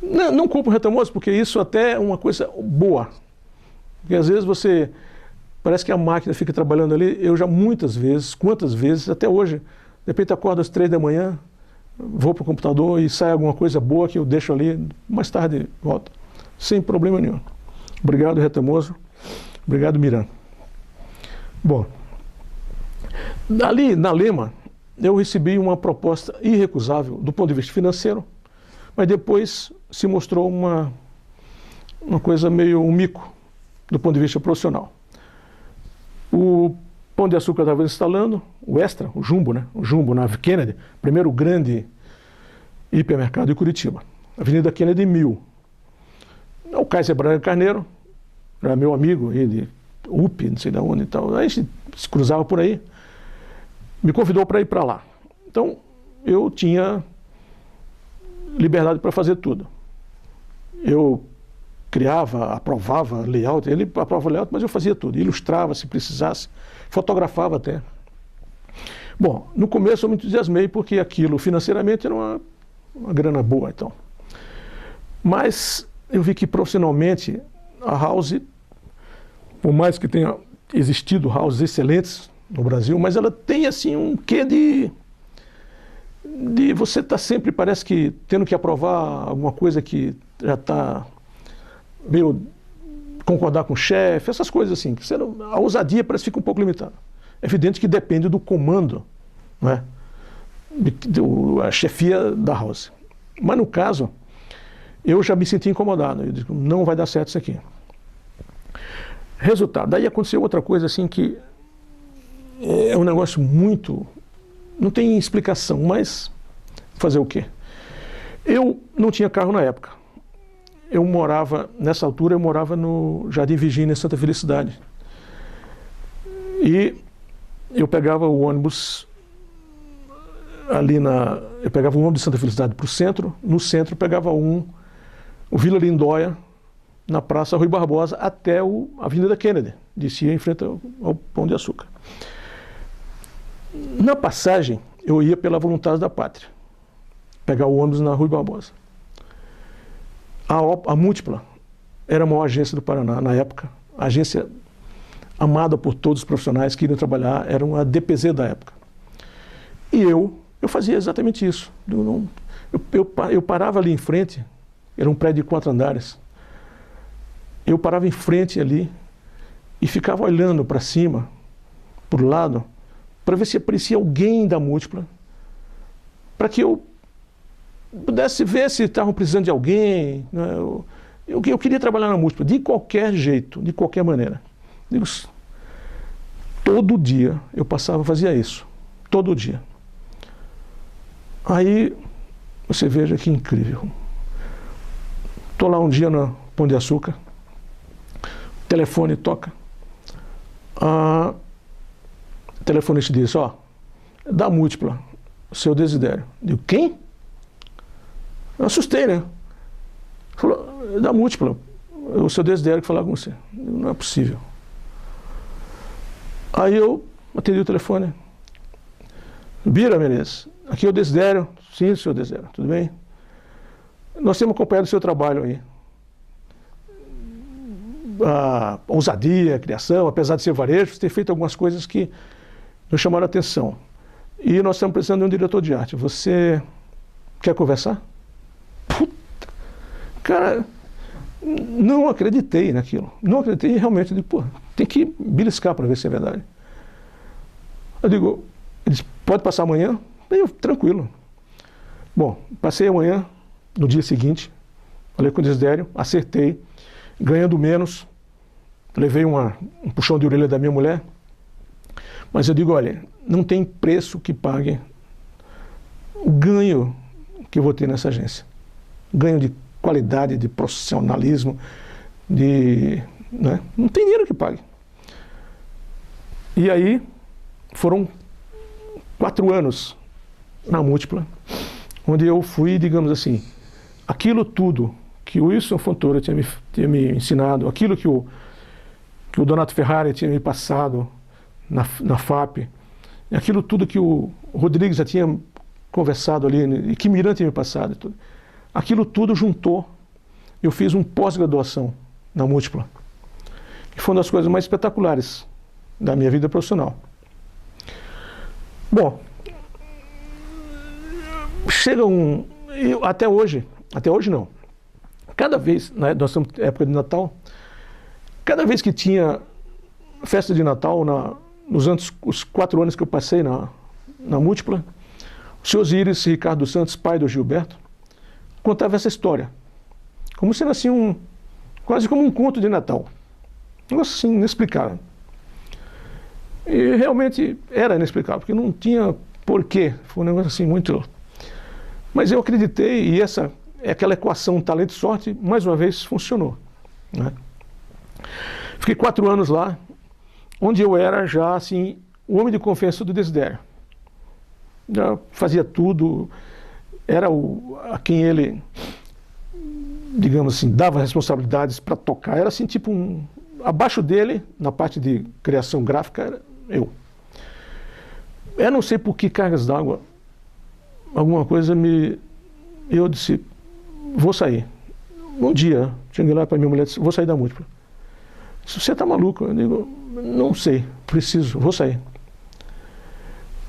não culpo o Retamoso, porque isso até é uma coisa boa. Porque às vezes parece que a máquina fica trabalhando ali, eu já muitas vezes, quantas vezes, até hoje, de repente acordo às 3 da manhã, vou para o computador e sai alguma coisa boa que eu deixo ali, mais tarde volto, sem problema nenhum. Obrigado, Retamoso. Obrigado, Miran. Bom, ali na Lema, eu recebi uma proposta irrecusável do ponto de vista financeiro, mas depois se mostrou uma coisa meio um mico do ponto de vista profissional. O Pão de Açúcar estava instalando, o Extra, o Jumbo, né? O Jumbo na Kennedy, primeiro grande hipermercado de Curitiba. Avenida Kennedy 1000. O Kaiser Braga Carneiro, era meu amigo, ele, UP, não sei de onde e tal, aí a gente se cruzava por aí, me convidou para ir para lá. Então, eu tinha liberdade para fazer tudo. Eu criava, aprovava layout, ele aprovava layout, mas eu fazia tudo, ilustrava se precisasse, fotografava até. Bom, no começo eu me entusiasmei porque aquilo financeiramente era uma grana boa, então. Mas eu vi que profissionalmente a House, por mais que tenha existido houses excelentes no Brasil, mas ela tem assim um quê de você estar sempre, parece que, tendo que aprovar alguma coisa que já está meio concordar com o chefe, essas coisas assim, que a ousadia parece que fica um pouco limitada. É evidente que depende do comando, não é? A chefia da House. Mas no caso, eu já me senti incomodado. Eu digo, não vai dar certo isso aqui. Resultado, daí aconteceu outra coisa assim que é um negócio muito... não tem explicação, mas fazer o quê? Eu não tinha carro na época. Eu morava, nessa altura eu morava no Jardim Virgínia, em Santa Felicidade. E eu pegava o ônibus ali eu pegava o ônibus de Santa Felicidade para o centro, no centro eu pegava o Vila Lindóia, na Praça Rui Barbosa, até a Avenida Kennedy, descia em frente ao Pão de Açúcar. Na passagem, eu ia pela Voluntários da Pátria, pegar o ônibus na Rui Barbosa. A Múltipla era a maior agência do Paraná na época, a agência amada por todos os profissionais que iriam trabalhar, era uma DPZ da época. E eu fazia exatamente isso. Eu parava ali em frente, era um prédio de 4 andares, eu parava em frente ali e ficava olhando para cima, para o lado, para ver se aparecia alguém da Múltipla, para que eu pudesse ver se estavam precisando de alguém. Né? Eu queria trabalhar na Múltipla, de qualquer jeito, de qualquer maneira. Digo, todo dia eu fazia isso, todo dia. Aí, você veja que incrível. Estou lá um dia no Pão de Açúcar, o telefone toca, o telefonista disse, da Múltipla, o seu Desidério. Digo, quem? Eu assustei, né? Falou, da Múltipla, o seu Desidério que falar com você. Digo, não é possível. Aí eu atendi o telefone. Bira Menezes, aqui é o Desidério. Sim, senhor Desidério, tudo bem? Nós temos acompanhado o seu trabalho aí. A ousadia, a criação, apesar de ser varejo, você tem feito algumas coisas que nos chamaram a atenção. E nós estamos precisando de um diretor de arte. Você quer conversar? Puta! Cara, não acreditei naquilo. Não acreditei e realmente digo, tem que beliscar para ver se é verdade. Eu digo, ele disse, pode passar amanhã? Eu, tranquilo. Bom, passei amanhã, no dia seguinte, falei com o Desidério, acertei, ganhando menos, levei um puxão de orelha da minha mulher, mas eu digo, olha, não tem preço que pague o ganho que eu vou ter nessa agência. Ganho de qualidade, de profissionalismo, né? Não tem dinheiro que pague. E aí, foram 4 anos na Múltipla, onde eu fui, digamos assim, aquilo tudo que o Wilson Fontoura tinha me ensinado, aquilo que o Donato Ferrari tinha me passado na FAP, aquilo tudo que o Rodrigues já tinha conversado ali, e que Miranda tinha me passado, e tudo. Aquilo tudo juntou, eu fiz um pós-graduação na Múltipla, que foi uma das coisas mais espetaculares da minha vida profissional. Bom, chega até hoje não, cada vez, né, nós estamos na época de Natal, cada vez que tinha festa de Natal, os 4 anos que eu passei na Múltipla, o senhor Osíris Ricardo Santos, pai do Gilberto, contava essa história, como sendo assim quase como um conto de Natal. Um negócio assim, inexplicável. E realmente era inexplicável, porque não tinha porquê. Foi um negócio assim muito... Mas eu acreditei, e aquela equação talento e sorte, mais uma vez, funcionou, né? Fiquei 4 anos lá, onde eu era já, assim, o homem de confiança do Desidério. Já fazia tudo, era a quem ele, digamos assim, dava responsabilidades para tocar. Era assim, tipo abaixo dele, na parte de criação gráfica, era eu. Eu não sei por que cargas d'água, alguma coisa eu disse, vou sair. Um dia, cheguei lá para minha mulher e disse, vou sair da Múltipla. Se você está maluco, eu digo, não sei, preciso, vou sair.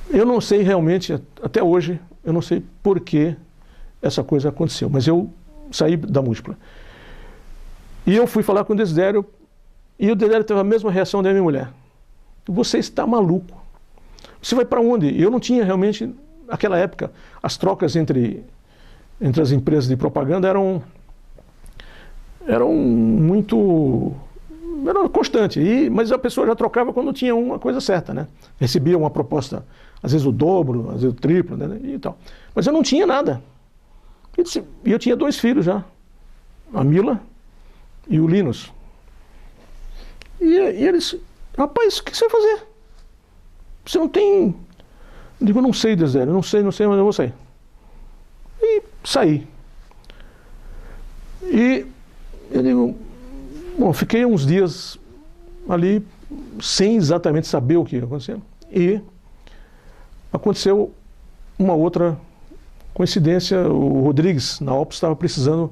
Eu não sei realmente, até hoje, eu não sei por que essa coisa aconteceu, mas eu saí da Múltipla. E eu fui falar com o Desidério, e o Desidério teve a mesma reação da minha mulher. Você está maluco. Você vai para onde? Eu não tinha realmente, naquela época, as trocas entre as empresas de propaganda eram constante, mas a pessoa já trocava quando tinha uma coisa certa, né? Recebia uma proposta, às vezes o dobro, às vezes o triplo, né? E tal. Mas eu não tinha nada. E eu tinha 2 filhos já, a Mila e o Linus. E eles, rapaz, o que você vai fazer? Você não tem... Eu digo, não sei, Desidério, não sei, mas eu vou sair. E saí. E eu digo, bom, fiquei uns dias ali sem exatamente saber o que ia acontecer. E aconteceu uma outra coincidência. O Rodrigues, na Opus, estava precisando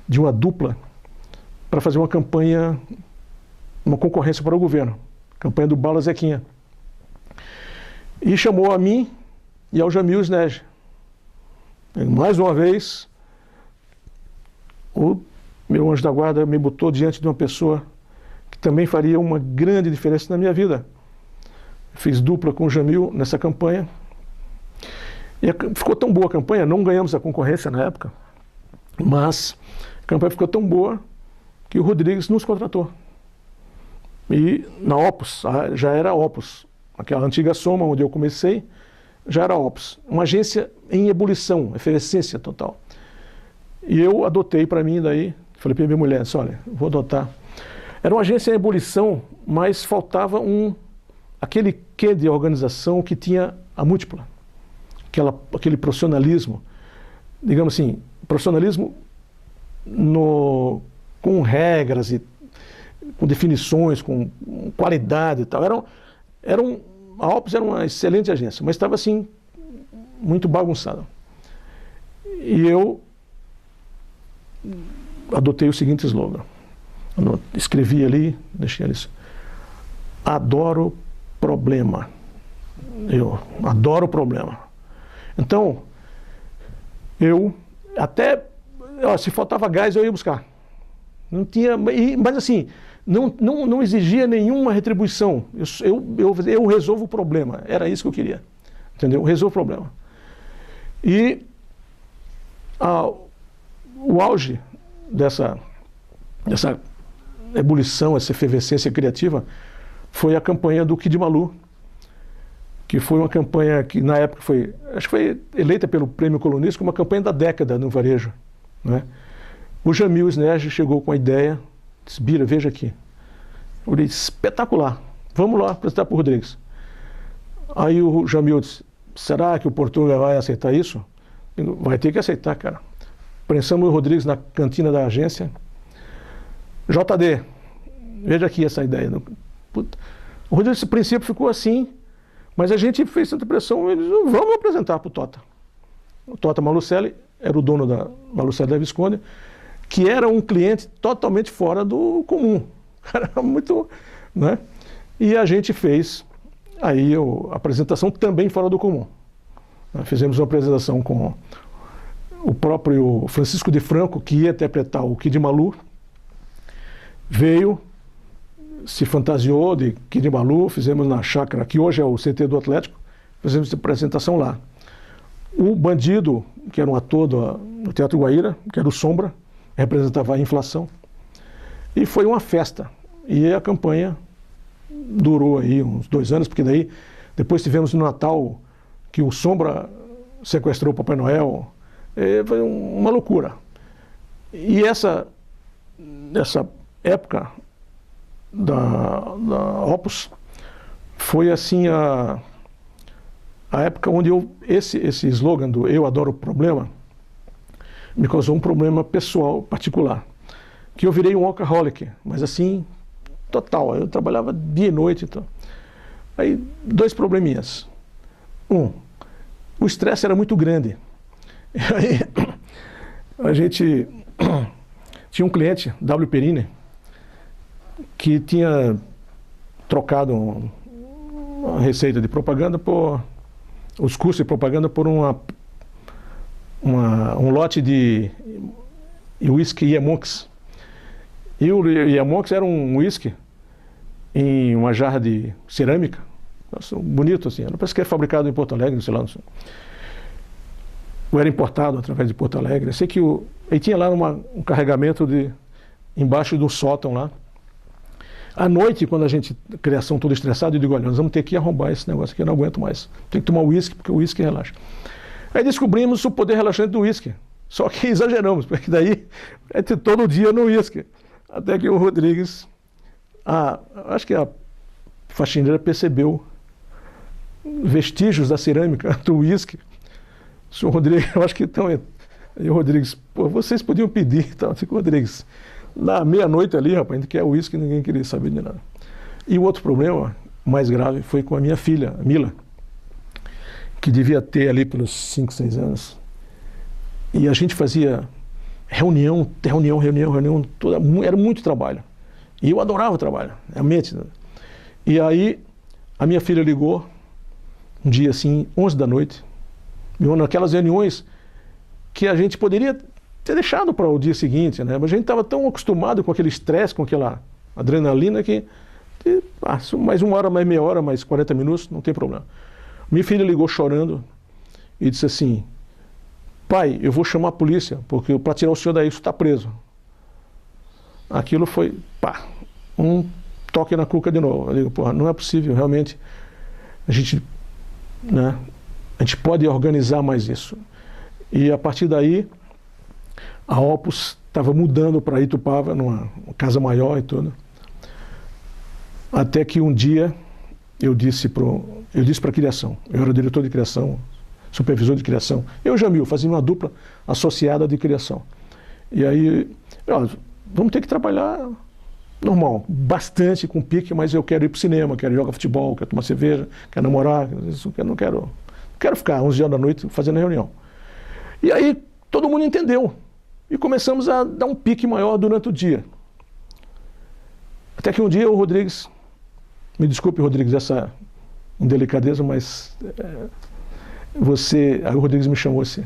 de uma dupla para fazer uma campanha, uma concorrência para o governo. Campanha do Bala Zequinha. E chamou a mim e ao Jamil Snej. Mais uma vez, o meu anjo da guarda me botou diante de uma pessoa que também faria uma grande diferença na minha vida. Fiz dupla com o Jamil nessa campanha. E ficou tão boa a campanha, não ganhamos a concorrência na época, mas a campanha ficou tão boa que o Rodrigues nos contratou. E na Opus, já era Opus, aquela antiga Soma onde eu comecei, já era Opus. Uma agência em ebulição, efervescência total. E eu adotei para mim daí, falei para minha mulher, disse, olha, vou adotar. Era uma agência em ebulição, mas faltava aquele quê de organização que tinha a Múltipla. Aquele profissionalismo, digamos assim, profissionalismo com regras e com definições, com qualidade e tal. A Opus era uma excelente agência, mas estava assim, muito bagunçada. E eu adotei o seguinte slogan. Escrevi ali, deixei ali. Adoro problema. Eu adoro problema. Então, se faltava gás, eu ia buscar. Não tinha, mas assim, não exigia nenhuma retribuição. Eu resolvo o problema. Era isso que eu queria. Entendeu? Resolvo o problema. E o auge dessa ebulição, essa efervescência criativa, foi a campanha do Kid Malu, que foi uma campanha que na época acho que foi eleita pelo Prêmio Colunista como uma campanha da década no varejo, né? O Jamil Snej chegou com a ideia, disse, Bira, veja aqui. Eu disse, espetacular, vamos lá apresentar para o Rodrigues. Aí o Jamil disse, será que o Portugal vai aceitar isso? Eu digo, vai ter que aceitar, cara. Prensamos o Rodrigues na cantina da agência. JD, veja aqui essa ideia. O Rodrigues, no princípio, ficou assim, mas a gente fez tanta pressão, eles vamos apresentar para o Tota. O Tota Malucelli era o dono da Malucelli da Visconde, que era um cliente totalmente fora do comum. Era muito, né? E a gente fez aí a apresentação também fora do comum. Fizemos uma apresentação com o próprio Francisco de Franco, que ia interpretar o Kid Malu, veio, se fantasiou de Kirimalu, fizemos na chácara, que hoje é o CT do Atlético, fizemos a apresentação lá. O Bandido, que era um ator do Teatro Guaíra, que era o Sombra, representava a inflação. E foi uma festa. E a campanha durou aí uns 2 anos, porque daí depois tivemos no Natal que o Sombra sequestrou o Papai Noel. Foi uma loucura. E essa época da Opus foi assim a época onde esse slogan do Eu Adoro o Problema me causou um problema pessoal particular, que eu virei um workaholic, mas assim, total. Eu trabalhava dia e noite. Então. Aí, 2 probleminhas. O estresse era muito grande. E aí, a gente tinha um cliente, W. Perini, que tinha trocado uma receita de propaganda os custos de propaganda por um lote de whisky Yemonks. E o Yemonks era um whisky em uma jarra de cerâmica. Nossa, bonito assim. Parece que é fabricado em Porto Alegre, sei lá. Não sei. Ou era importado através de Porto Alegre. Eu sei que ele tinha lá um carregamento embaixo do sótão lá. À noite, quando a criação toda estressada, eu digo, olha, nós vamos ter que arrombar esse negócio aqui, eu não aguento mais. Tem que tomar uísque, porque o uísque relaxa. Aí descobrimos o poder relaxante do uísque. Só que exageramos, porque daí é todo dia no uísque. Até que o Rodrigues, acho que a faxineira percebeu vestígios da cerâmica do uísque. O senhor Rodrigues, eu acho que então, e o Rodrigues, pô, vocês podiam pedir, então, assim, Rodrigues, na meia-noite ali, rapaz, a gente quer uísque, ninguém queria saber de nada. E o outro problema, mais grave, foi com a minha filha, a Mila, que devia ter ali pelos 5, 6 anos. E a gente fazia reunião, era muito trabalho. E eu adorava o trabalho, realmente. E aí, a minha filha ligou, um dia assim, 11 da noite, naquelas reuniões que a gente poderia ter deixado para o dia seguinte, né? Mas a gente estava tão acostumado com aquele estresse, com aquela adrenalina que mais 1 hora, mais meia hora, mais 40 minutos, não tem problema. Minha filha ligou chorando e disse assim, pai, eu vou chamar a polícia, porque para tirar o senhor daí, você está preso. Aquilo foi, um toque na cuca de novo. Eu digo, porra, não é possível, realmente, a gente pode organizar mais isso. E a partir daí, a Opus estava mudando para Itupava, numa casa maior e tudo. Até que um dia eu disse para a criação, eu era diretor de criação, supervisor de criação, eu e Jamil fazia uma dupla associada de criação. E aí, vamos ter que trabalhar normal, bastante com pique, mas eu quero ir para o cinema, quero jogar futebol, quero tomar cerveja, quero namorar, não quero ficar 11 horas da noite fazendo reunião. E aí todo mundo entendeu. E começamos a dar um pique maior durante o dia. Até que um dia o Rodrigues, me desculpe, Rodrigues, essa indelicadeza, mas aí o Rodrigues me chamou assim,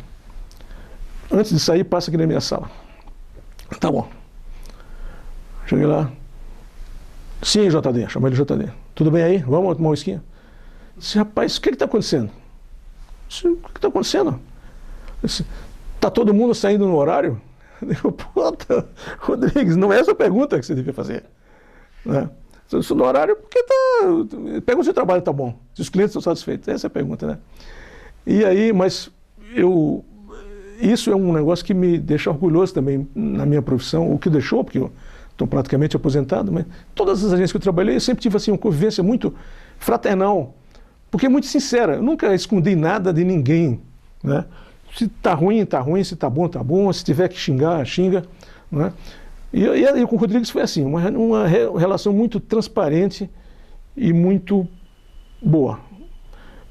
antes de sair, passa aqui na minha sala. Tá bom. Cheguei lá. Sim, JD, chamei ele de JD. Tudo bem aí? Vamos tomar uma esquinha? Disse, rapaz, o que está acontecendo? Disse, o que está acontecendo? Disse, tá todo mundo saindo no horário? Eu digo, puta, Rodrigues, não é essa a pergunta que você devia fazer. Né? Se no horário, porque pergunta se o trabalho está bom, se os clientes estão satisfeitos. Essa é a pergunta, né? E aí, mas isso é um negócio que me deixa orgulhoso também na minha profissão, o que deixou, porque eu estou praticamente aposentado, mas todas as agências que eu trabalhei, eu sempre tive assim, uma convivência muito fraternal, porque é muito sincera, eu nunca escondi nada de ninguém, né? Se está ruim, se está bom, se tiver que xingar, xinga, né? E com o Rodrigues foi assim, uma relação muito transparente e muito boa.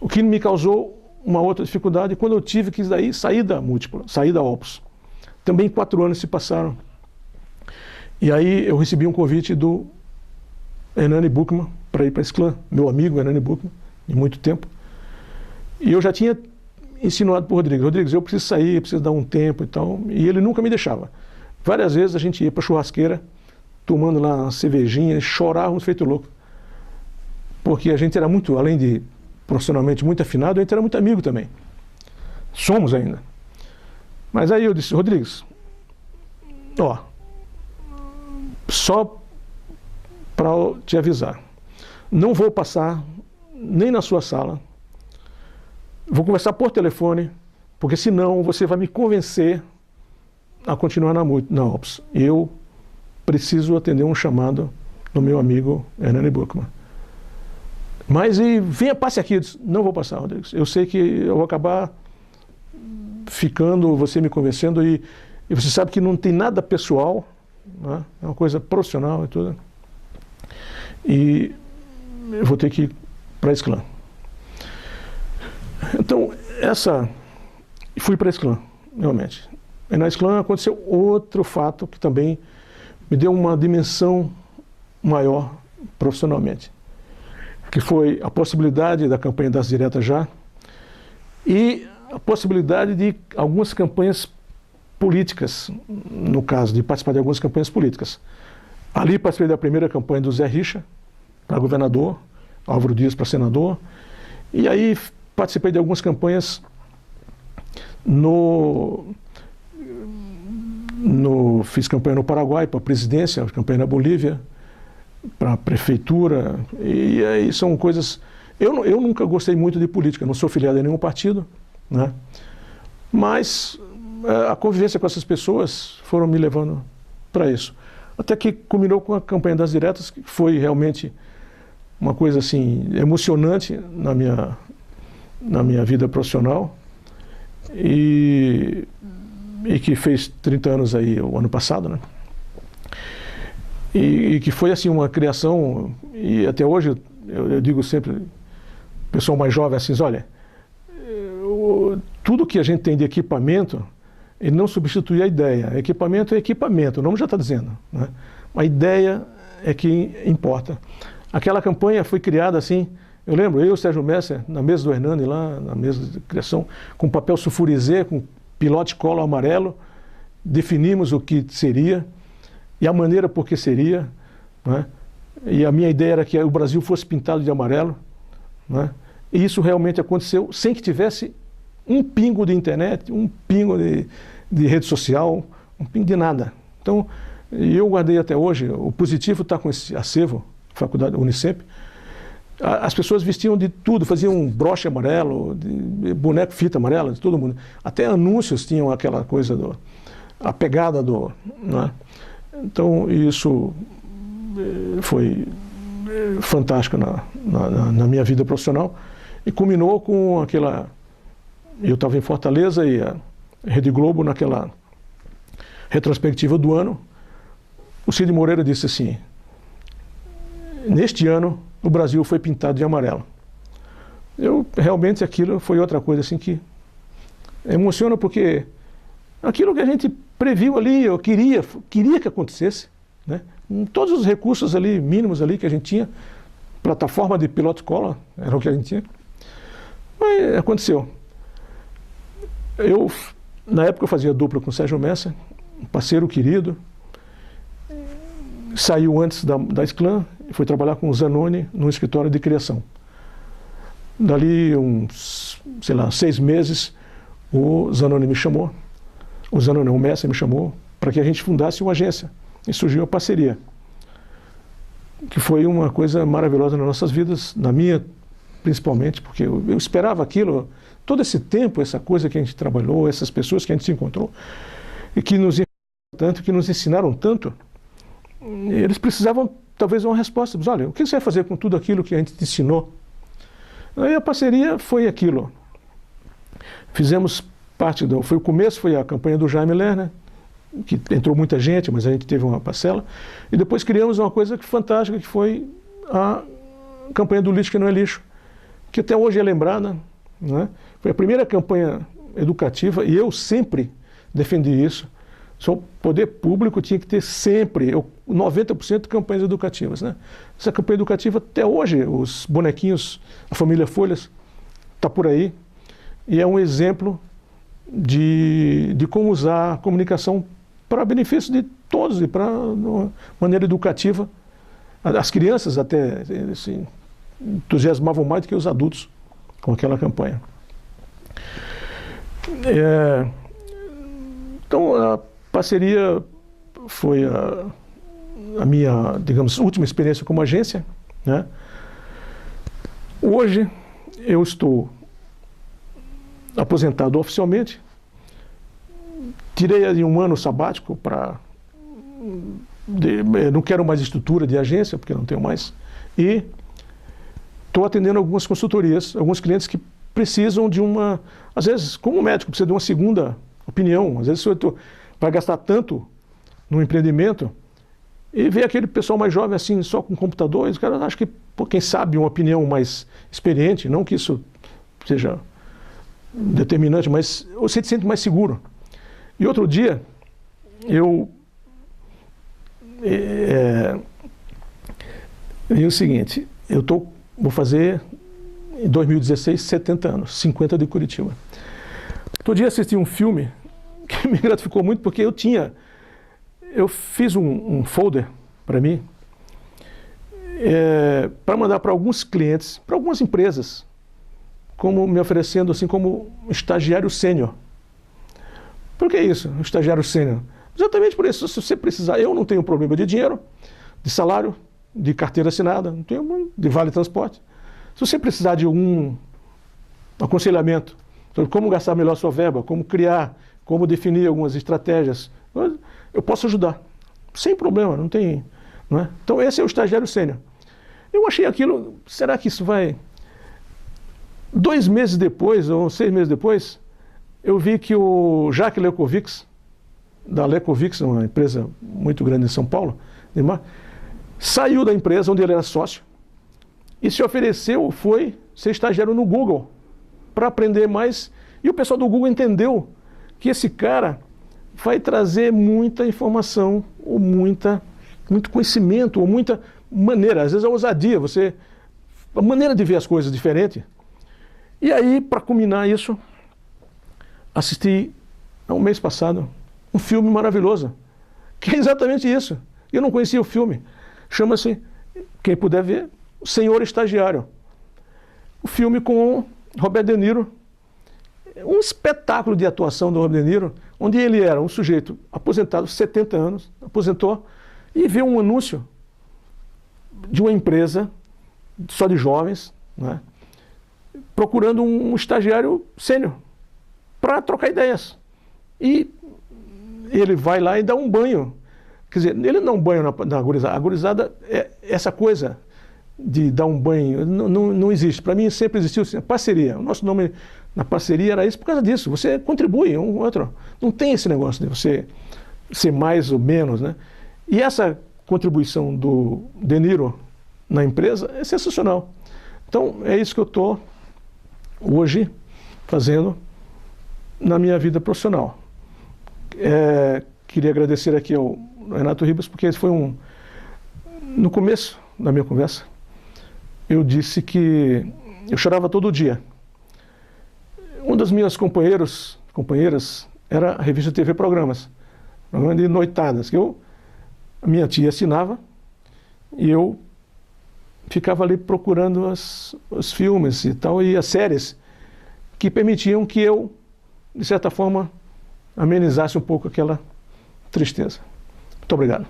O que me causou uma outra dificuldade quando eu tive que sair da Múltipla, sair da Opus. Também 4 anos se passaram. E aí eu recebi um convite do Hernani Buchmann para ir para esse clã, meu amigo Hernani Buchmann, de muito tempo. E eu já tinha insinuado para o Rodrigues, Rodrigues, eu preciso sair, preciso dar um tempo e tal, e ele nunca me deixava. Várias vezes a gente ia para a churrasqueira tomando lá uma cervejinha, chorávamos feito louco. Porque a gente era muito, além de profissionalmente muito afinado, a gente era muito amigo também. Somos ainda. Mas aí eu disse, Rodrigues, ó, só para te avisar, não vou passar nem na sua sala, vou conversar por telefone, porque senão você vai me convencer a continuar na OPS. Eu preciso atender um chamado do meu amigo Hernani Buchmann. Mas venha, passe aqui. Eu disse, não vou passar, Rodrigues. Eu sei que eu vou acabar ficando, você me convencendo, e você sabe que não tem nada pessoal, né? É uma coisa profissional e tudo. E eu vou ter que ir para a Esclan. Então, fui para a Esclan, realmente. E na Esclan aconteceu outro fato que também me deu uma dimensão maior profissionalmente, que foi a possibilidade da campanha das diretas já e a possibilidade de algumas campanhas políticas, no caso de participar de algumas campanhas políticas. Ali participei da primeira campanha do Zé Richa para governador, Álvaro Dias para senador, e aí participei de algumas campanhas fiz campanha no Paraguai para a presidência, campanha na Bolívia, para a prefeitura, e aí são coisas... Eu nunca gostei muito de política, não sou filiado a nenhum partido, né? Mas a convivência com essas pessoas foram me levando para isso. Até que culminou com a campanha das diretas, que foi realmente uma coisa assim emocionante na minha vida profissional, e que fez 30 anos aí o ano passado, né? E que foi assim uma criação, e até hoje eu digo sempre, o pessoal mais jovem assim, olha, tudo que a gente tem de equipamento, ele não substitui a ideia. Equipamento é equipamento, o nome já está dizendo, né? A ideia é que importa. Aquela campanha foi criada assim, eu lembro, eu e o Sérgio Messer, na mesa do Hernani lá, na mesa de criação, com papel sulfurizê, com pilote colo amarelo, definimos o que seria e a maneira por que seria, né? E a minha ideia era que o Brasil fosse pintado de amarelo, né? E isso realmente aconteceu sem que tivesse um pingo de internet, um pingo de rede social, um pingo de nada. Então, eu guardei até hoje, o positivo está com esse acervo, faculdade Unicep. As pessoas vestiam de tudo, faziam um broche amarelo, de boneco fita amarela, de todo mundo. Até anúncios tinham aquela coisa, a pegada do... Né? Então, isso foi fantástico na minha vida profissional. E culminou com aquela... Eu estava em Fortaleza e a Rede Globo, naquela retrospectiva do ano, o Cid Moreira disse assim, neste ano o Brasil foi pintado de amarelo. Realmente aquilo foi outra coisa assim que emociona, porque aquilo que a gente previu ali, eu queria que acontecesse, né? Com todos os recursos ali, mínimos ali que a gente tinha, plataforma de piloto cola, era o que a gente tinha, mas aconteceu. Na época eu fazia dupla com o Sérgio Messer, um parceiro querido, saiu antes da Esclan e foi trabalhar com o Zanoni no escritório de criação. Dali uns, sei lá, 6 meses, o Zanoni me chamou, o Messer me chamou para que a gente fundasse uma agência. E surgiu a parceria, que foi uma coisa maravilhosa nas nossas vidas, na minha principalmente, porque eu esperava aquilo, todo esse tempo, essa coisa que a gente trabalhou, essas pessoas que a gente se encontrou, e que nos tanto, que nos ensinaram tanto, eles precisavam talvez de uma resposta. Olha, o que você vai fazer com tudo aquilo que a gente te ensinou? Aí a parceria foi aquilo. Fizemos parte foi o começo, foi a campanha do Jaime Lerner, que entrou muita gente, mas a gente teve uma parcela, e depois criamos uma coisa fantástica, que foi a campanha do lixo que não é lixo, que até hoje é lembrada, né? Foi a primeira campanha educativa, e eu sempre defendi isso. O poder público tinha que ter sempre 90% de campanhas educativas, né? Essa campanha educativa, até hoje, os bonequinhos, a família Folhas, está por aí, e é um exemplo de como usar a comunicação para benefício de todos e para maneira educativa. As crianças até se entusiasmavam mais do que os adultos com aquela campanha. Então a parceria foi a minha, digamos, última experiência como agência, né? Hoje eu estou aposentado oficialmente, tirei ali um ano sabático para... não quero mais estrutura de agência, porque não tenho mais, e estou atendendo algumas consultorias, alguns clientes que precisam de uma... Às vezes, como médico, precisa de uma segunda opinião. Às vezes, vai gastar tanto no empreendimento e ver aquele pessoal mais jovem assim, só com computador, os caras acham que, pô, quem sabe, uma opinião mais experiente, não que isso seja determinante, mas você se sente mais seguro. E outro dia, eu... é o seguinte, vou fazer em 2016 70 anos, 50 de Curitiba. Outro dia assisti um filme que me gratificou muito, porque eu fiz um folder para mim, para mandar para alguns clientes, para algumas empresas, como me oferecendo assim como estagiário sênior. Por que isso, um estagiário sênior? Exatamente por isso. Se você precisar, eu não tenho problema de dinheiro, de salário, de carteira assinada, não tenho de vale transporte. Se você precisar de algum aconselhamento sobre como gastar melhor sua verba, como criar, como definir algumas estratégias, eu posso ajudar, sem problema, não tem, não é? Então esse é o estagiário sênior. Eu achei aquilo, será que isso vai... 2 meses depois, ou 6 meses depois, eu vi que o Jacques Lecovics, da Lecovics, uma empresa muito grande em São Paulo, saiu da empresa onde ele era sócio e se ofereceu, foi ser estagiário no Google para aprender mais. E o pessoal do Google entendeu que esse cara vai trazer muita informação, ou muito conhecimento, ou muita maneira, às vezes a ousadia, a maneira de ver as coisas diferente. E aí, para culminar isso, assisti, há um mês passado, um filme maravilhoso, que é exatamente isso. Eu não conhecia o filme. Chama-se, quem puder ver, O Senhor Estagiário. O filme com Robert De Niro, um espetáculo de atuação do Robert De Niro, onde ele era um sujeito aposentado, 70 anos, aposentou, e vê um anúncio de uma empresa só de jovens, né, procurando um estagiário sênior para trocar ideias. E ele vai lá e dá um banho. Quer dizer, ele não dá um banho na gurizada. A gurizada, essa coisa de dar um banho, não existe. Para mim sempre existiu assim, a parceria. O nosso nome na parceria era isso por causa disso. Você contribui um com o outro. Não tem esse negócio de você ser mais ou menos, né? E essa contribuição do De Niro na empresa é sensacional. Então, é isso que eu estou hoje fazendo na minha vida profissional. Queria agradecer aqui ao Renato Ribas, porque esse foi no começo da minha conversa, eu disse que eu chorava todo dia. Um dos meus companheiras era a revista TV Programas, programa de noitadas, que a minha tia assinava e eu ficava ali procurando os filmes e tal, e as séries que permitiam que eu, de certa forma, amenizasse um pouco aquela tristeza. Muito obrigado.